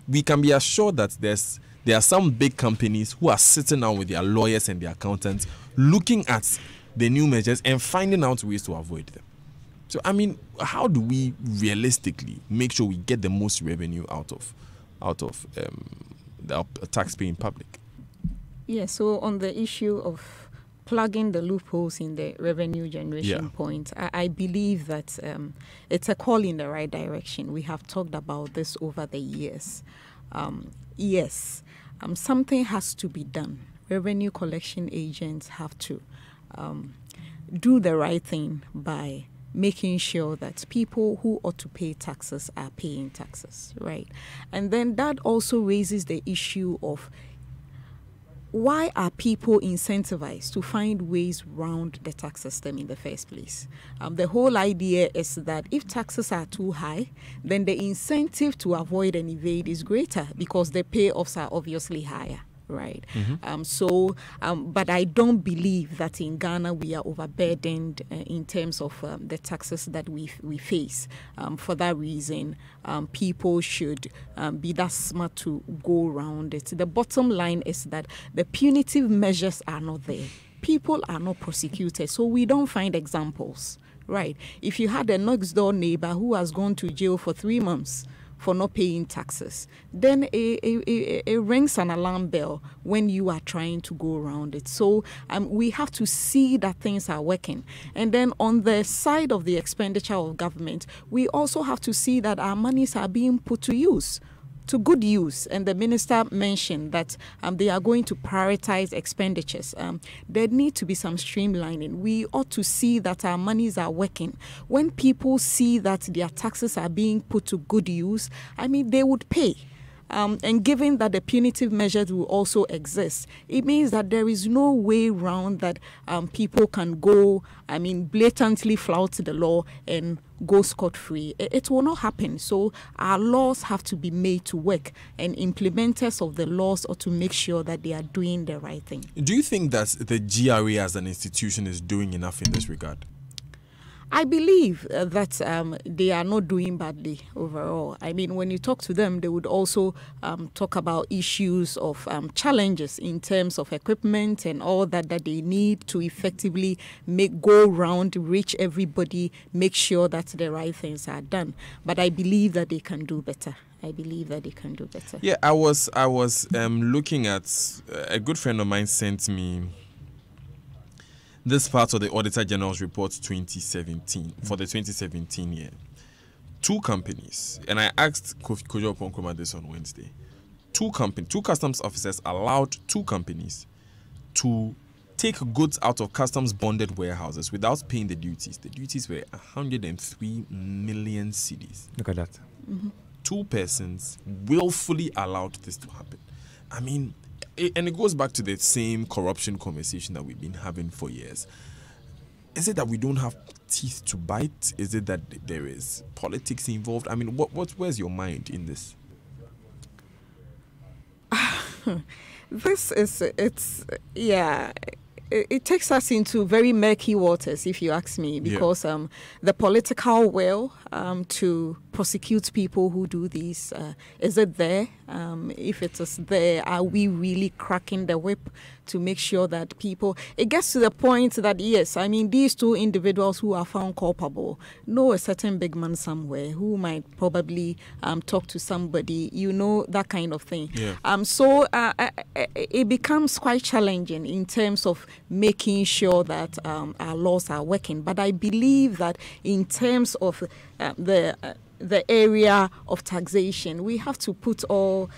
we can be assured that there are some big companies who are sitting down with their lawyers and their accountants looking at the new measures and finding out ways to avoid them. So, I mean, how do we realistically make sure we get the most revenue out of the tax-paying public? Yeah, so on the issue of plugging the loopholes in the revenue generation point, I believe that it's a call in the right direction. We have talked about this over the years. Something has to be done. Revenue collection agents have to do the right thing by making sure that people who ought to pay taxes are paying taxes, right? And then that also raises the issue of why are people incentivized to find ways around the tax system in the first place? The whole idea is that if taxes are too high, then the incentive to avoid and evade is greater because the payoffs are obviously higher. Right. But I don't believe that in Ghana we are overburdened in terms of the taxes that we face. For that reason, people should be that smart to go around it. The bottom line is that the punitive measures are not there. People are not prosecuted, so we don't find examples. Right. If you had a next door neighbor who has gone to jail for 3 months for not paying taxes, then it rings an alarm bell when you are trying to go around it. So we have to see that things are working. And then on the side of the expenditure of government, we also have to see that our monies are being put to use, to good use. And the minister mentioned that they are going to prioritize expenditures. There need to be some streamlining. We ought to see that our monies are working. When people see that their taxes are being put to good use, they would pay. And given that the punitive measures will also exist, it means that there is no way around that people can go, blatantly flout the law and go scot-free. It will not happen. So our laws have to be made to work, and implementers of the laws ought to make sure that they are doing the right thing. Do you think that the GRA as an institution is doing enough in this regard? I believe that they are not doing badly overall. When you talk to them, they would also talk about issues of challenges in terms of equipment and all that they need to effectively go round, reach everybody, make sure that the right things are done. But I believe that they can do better. Yeah, I was looking at a good friend of mine sent me this part of the Auditor General's report 2017 for the 2017 year. 2 companies, and I asked Kojo Ponkroma this on Wednesday. 2 customs officers allowed 2 companies to take goods out of customs bonded warehouses without paying the duties. The duties were 103 million cedis. Look at that. Mm-hmm. 2 persons willfully allowed this to happen. And it goes back to the same corruption conversation that we've been having for years. Is it that we don't have teeth to bite? Is it that there is politics involved? Where's your mind in this? It takes us into very murky waters, if you ask me, because the political will to prosecute people who do this, is it there? If it is there, are we really cracking the whip to make sure that people... It gets to the point that, yes, these 2 individuals who are found culpable know a certain big man somewhere who might probably talk to somebody, that kind of thing. Yeah. So it becomes quite challenging in terms of making sure that our laws are working. But I believe that in terms of the area of taxation, we have to put all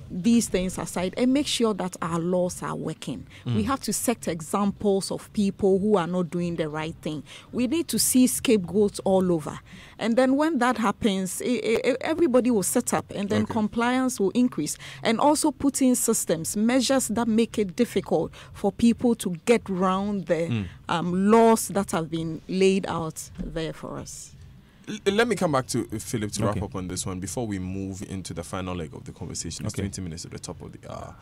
these things aside and make sure that our laws are working. We have to set examples of people who are not doing the right thing. We need to see scapegoats all over. And then when that happens, everybody will set up, and then compliance will increase. And also put in systems, measures that make it difficult for people to get around the laws that have been laid out there for us. Let me come back to Philip to wrap up on this one before we move into the final leg of the conversation. It's 20 minutes at the top of the hour.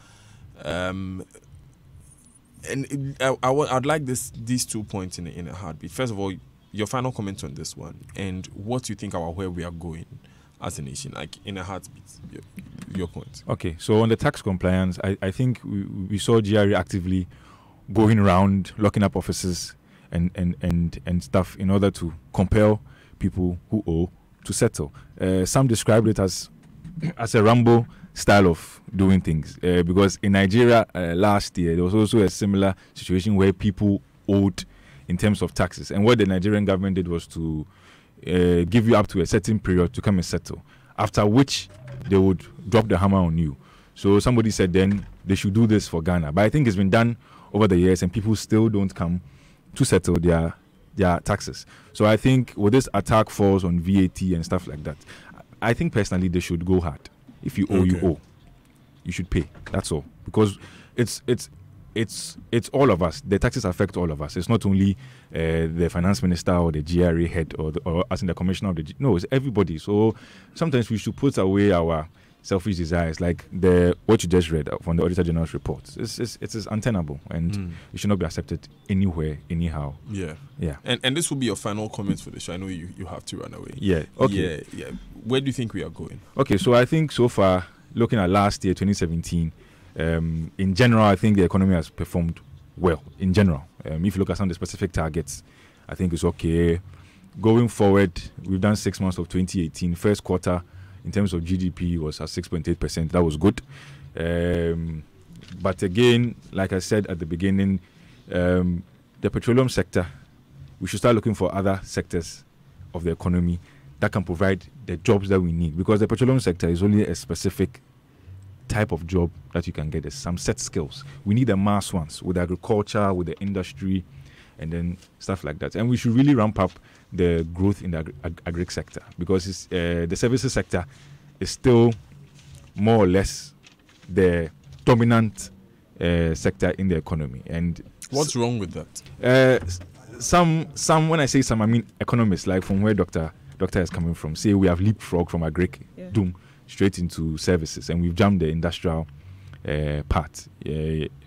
I'd like these 2 points in a heartbeat. First of all, your final comment on this one, and what you think about where we are going as a nation, like in a heartbeat. Your point. Okay, so on the tax compliance, I think we saw GRA actively going around, locking up offices and stuff in order to compel people who owe to settle. Some described it as a Rambo style of doing things, because in Nigeria last year there was also a similar situation where people owed in terms of taxes, and what the Nigerian government did was to give you up to a certain period to come and settle, after which they would drop the hammer on you. So somebody said then they should do this for Ghana, but I think it's been done over the years and people still don't come to settle their taxes. So I think with this attack falls on VAT and stuff like that, I think personally they should go hard. If you owe, you owe. You should pay. That's all. Because it's all of us. The taxes affect all of us. It's not only the finance minister or the GRA head or as in the commissioner of the no, it's everybody. So sometimes we should put away our selfish desires, like what you just read from the Auditor General's report. It is untenable, and it should not be accepted anywhere, anyhow. Yeah. Yeah. And this will be your final comments for the show. I know you have to run away. Yeah. Okay. Yeah. Where do you think we are going? Okay, so I think so far, looking at last year, 2017, in general, I think the economy has performed well. In general, if you look at some of the specific targets, I think it's okay. Going forward, we've done 6 months of 2018. First quarter, in terms of GDP was at 6.8%. That was good. But again, like I said at the beginning, the petroleum sector, we should start looking for other sectors of the economy that can provide the jobs that we need, because the petroleum sector is only a specific type of job that you can get. There's some set skills. We need the mass ones with agriculture, with the industry, and then stuff like that. And we should really ramp up the growth in the agri sector, because it's, the services sector is still more or less the dominant sector in the economy. And what's wrong with that? Some when I say some, I mean economists, like from where Dr. is coming from, say we have leapfrog from agri doom straight into services, and we've jumped the industrial part.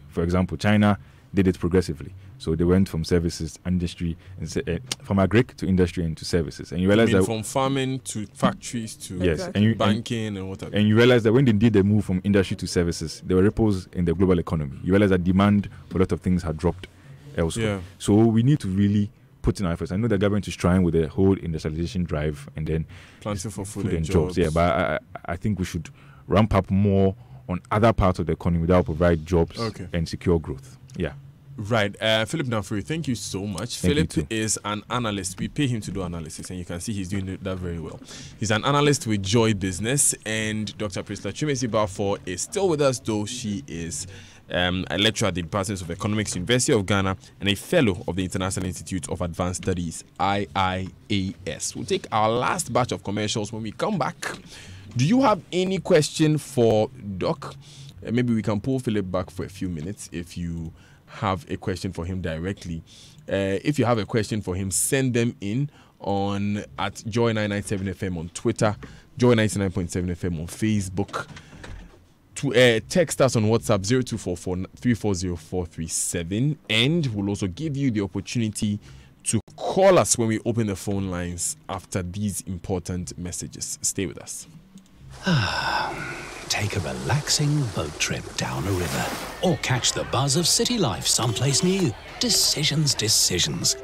For example, China did it progressively. So they went from services, industry, and from agri to industry and to services. And you realize that from farming to factories to banking and whatever. And you realize that when they did the move from industry to services, there were ripples in the global economy. You realize that demand for a lot of things had dropped elsewhere. Yeah. So we need to really put in our efforts. I know the government is trying with the whole industrialization drive and then planting for food and jobs. Yeah, but I think we should ramp up more on other parts of the economy that will provide jobs and secure growth. Yeah. Right. Philip Namfuri, thank you so much. Philip is an analyst. We pay him to do analysis, and you can see he's doing that very well. He's an analyst with Joy Business, and Dr. Priscilla Chumesi Balfour is still with us, though she is a lecturer at the Department of Economics, University of Ghana, and a fellow of the International Institute of Advanced Studies, IIAS. We'll take our last batch of commercials. When we come back, do you have any question for Doc? Maybe we can pull Philip back for a few minutes if you have a question for him directly. If you have a question for him, send them in on at Joy997 FM on Twitter, Joy99.7 FM on Facebook. To text us on WhatsApp 0244-340-437, and we'll also give you the opportunity to call us when we open the phone lines after these important messages. Stay with us. Take a relaxing boat trip down a river, or catch the buzz of city life someplace new. Decisions.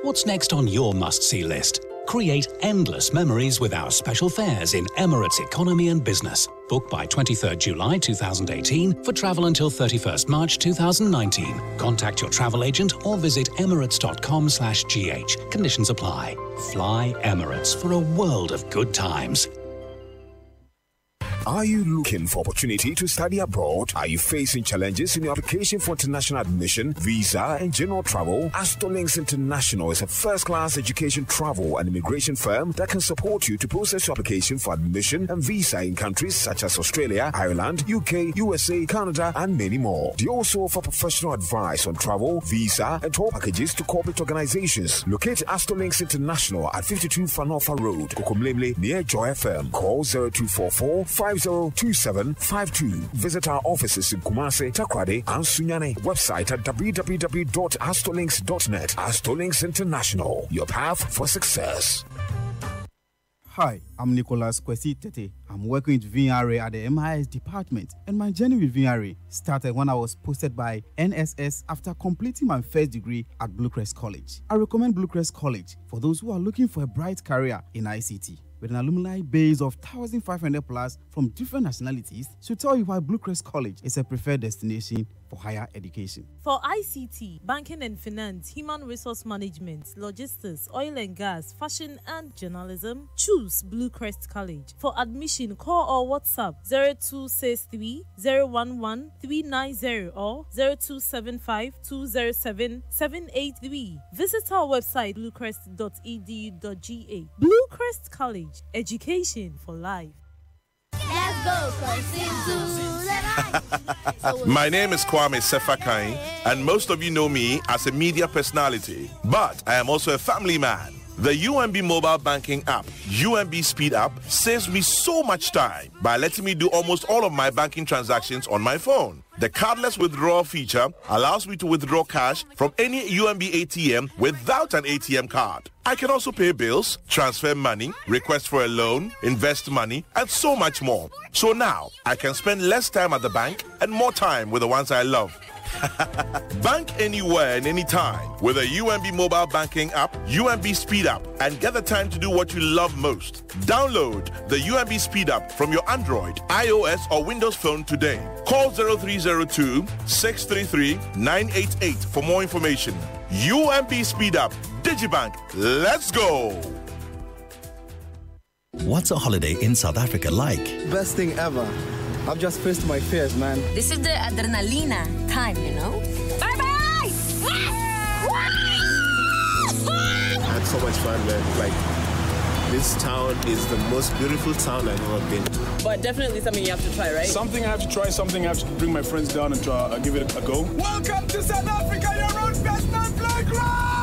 What's next on your must-see list? Create endless memories with our special fares in Emirates Economy and Business. Book by 23rd July 2018 for travel until 31st March 2019. Contact your travel agent or visit emirates.com/gh. Conditions apply. Fly Emirates for a world of good times. Are you looking for opportunity to study abroad? Are you facing challenges in your application for international admission, visa, and general travel? Astolinks International is a first-class education travel and immigration firm that can support you to process your application for admission and visa in countries such as Australia, Ireland, UK, USA, Canada, and many more. They also offer professional advice on travel, visa, and tour packages to corporate organizations. Locate Astolinks International at 52 Fanofa Road, Kokomlemle, near Joy FM. Call 0244-502752. Visit our offices in Kumasi, Takrade, and Sunyane. Website at www.astolinks.net. Astolinks International, your path for success. Hi, I'm Nicholas Kwesi Tete. I'm working with VRA at the MIS department, and my journey with VRA started when I was posted by NSS after completing my first degree at Bluecrest College. I recommend Bluecrest College for those who are looking for a bright career in ICT. With an alumni base of 1,500 plus from different nationalities, to tell you why Bluecrest College is a preferred destination for higher education. For ICT, banking and finance, human resource management, logistics, oil and gas, fashion and journalism, choose Bluecrest College. For admission, call or WhatsApp 0263 011 390 or 0275 207 783. Visit our website bluecrest.edu.ga. Bluecrest College, education for life. Let's go, My name is Kwame Sefakai, and most of you know me as a media personality, but I am also a family man. The UMB mobile banking app, UMB Speed App, saves me so much time by letting me do almost all of my banking transactions on my phone. The cardless withdrawal feature allows me to withdraw cash from any UMB ATM without an ATM card. I can also pay bills, transfer money, request for a loan, invest money, and so much more. So now, I can spend less time at the bank and more time with the ones I love. Bank anywhere and anytime with a UMB mobile banking app, UMB Speed App, and get the time to do what you love most. Download the UMB Speed App from your Android, iOS, or Windows phone today. Call 0302-633-988 for more information. UMB Speed App, Digibank, let's go! What's a holiday in South Africa like? Best thing ever. I've just faced my fears, man. This is the adrenalina time, you know? Bye-bye! I had so much fun, man. Like, this town is the most beautiful town I've ever been to. But definitely something you have to try, right? Something I have to try, something I have to bring my friends down and try, give it a go. Welcome to South Africa, your own best man playground!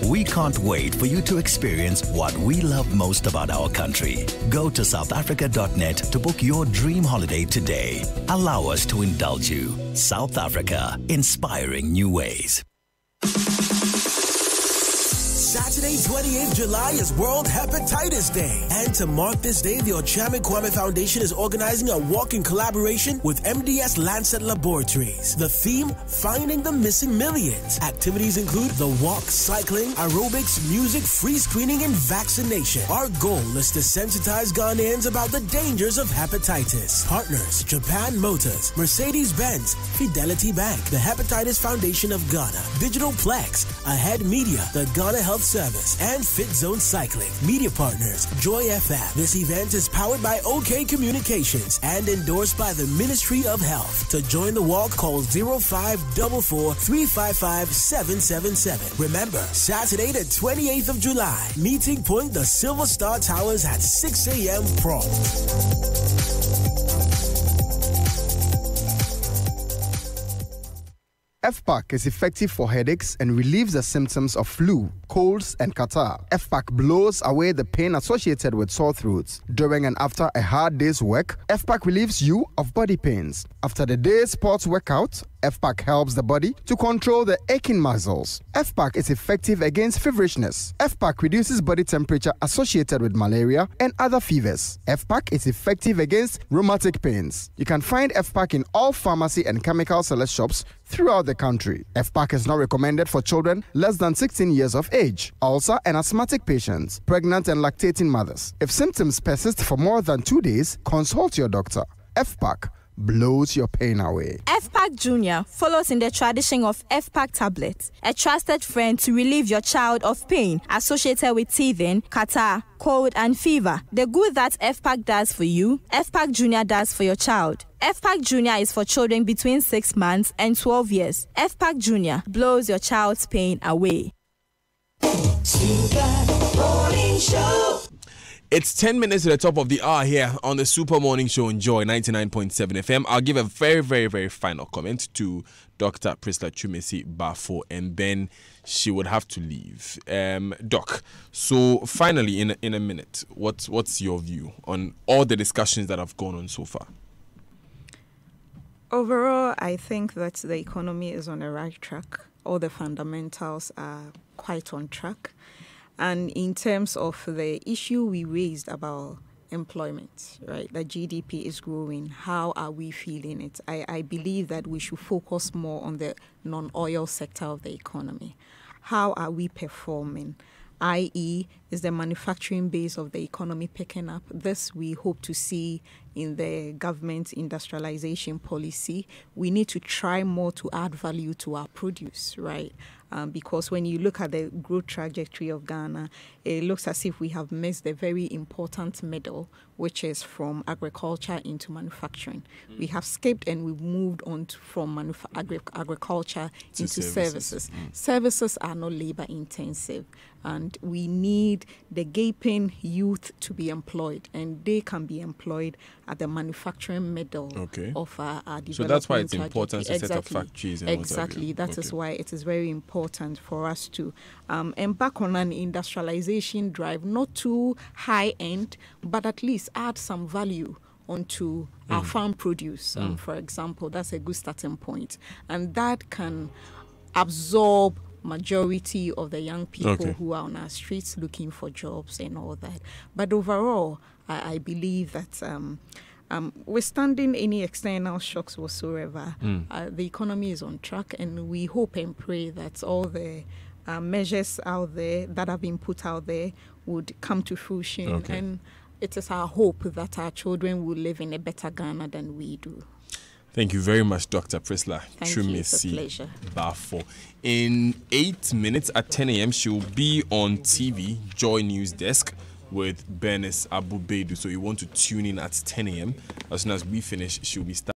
We can't wait for you to experience what we love most about our country. Go to southafrica.net to book your dream holiday today. Allow us to indulge you. South Africa, inspiring new ways. Saturday, 28th July is World Hepatitis Day. And to mark this day, the Ochame Kwame Foundation is organizing a walk in collaboration with MDS Lancet Laboratories. The theme, Finding the Missing Millions. Activities include the walk, cycling, aerobics, music, free screening, and vaccination. Our goal is to sensitize Ghanaians about the dangers of hepatitis. Partners, Japan Motors, Mercedes-Benz, Fidelity Bank, the Hepatitis Foundation of Ghana, Digital Plex, Ahead Media, the Ghana Health Service, and Fit Zone Cycling. Media partners, Joy FM. This event is powered by OK Communications and endorsed by the Ministry of Health. To join the walk, call 0544 355 777. Remember, Saturday the 28th of July, meeting point the Silver Star Towers at 6 a.m. prompt. FPAC is effective for headaches and relieves the symptoms of flu, colds, and catarrh. FPAC blows away the pain associated with sore throats. During and after a hard day's work, FPAC relieves you of body pains. After the day's sports workout, FPAC helps the body to control the aching muscles. FPAC is effective against feverishness. FPAC reduces body temperature associated with malaria and other fevers. FPAC is effective against rheumatic pains. You can find FPAC in all pharmacy and chemical select shops throughout the country. FPAC is not recommended for children less than 16 years of age, ulcer and asthmatic patients, pregnant and lactating mothers. If symptoms persist for more than 2 days, consult your doctor. FPAC blows your pain away. FPAC Junior follows in the tradition of FPAC tablets, a trusted friend to relieve your child of pain associated with teething, catarrh, cold, and fever. The good that FPAC does for you, FPAC Junior does for your child. FPAC Junior is for children between 6 months and 12 years. FPAC Junior blows your child's pain away. It's 10 minutes to the top of the hour here on the Super Morning Show on Joy 99.7 FM. I'll give a very, very, very final comment to Dr. Priscilla Twumasi Bafo, and then she would have to leave. Doc, so finally, in a minute, what's your view on all the discussions that have gone on so far? Overall, I think that the economy is on the right track. All the fundamentals are quite on track. And in terms of the issue we raised about employment, right, the GDP is growing, how are we feeling it? I believe that we should focus more on the non-oil sector of the economy. How are we performing? i.e., is the manufacturing base of the economy picking up? This we hope to see in the government industrialization policy. We need to try more to add value to our produce, right? Because when you look at the growth trajectory of Ghana, it looks as if we have missed a very important middle, which is from agriculture into manufacturing. We have skipped and we've moved on from agriculture into services. Services are not labor intensive, and we need the gaping youth to be employed, and they can be employed at the manufacturing middle of our development. So that's why it's important to set up factories. And exactly. That is why it is very important for us to embark on an industrialization drive, not too high end, but at least add some value onto our farm produce. For example, that's a good starting point. And that can absorb majority of the young people who are on our streets looking for jobs and all that. But overall, I believe that withstanding any external shocks whatsoever, the economy is on track, and we hope and pray that all the measures out there that have been put out there would come to fruition. Okay. And it is our hope that our children will live in a better Ghana than we do. Thank you very much, Dr. Priscilla Thank you, it's a pleasure. Bafo. In 8 minutes at 10 a.m., she'll be on TV, Joy News Desk, with Bernice Abubedu. So you want to tune in at 10 a.m. As soon as we finish, she'll be starting.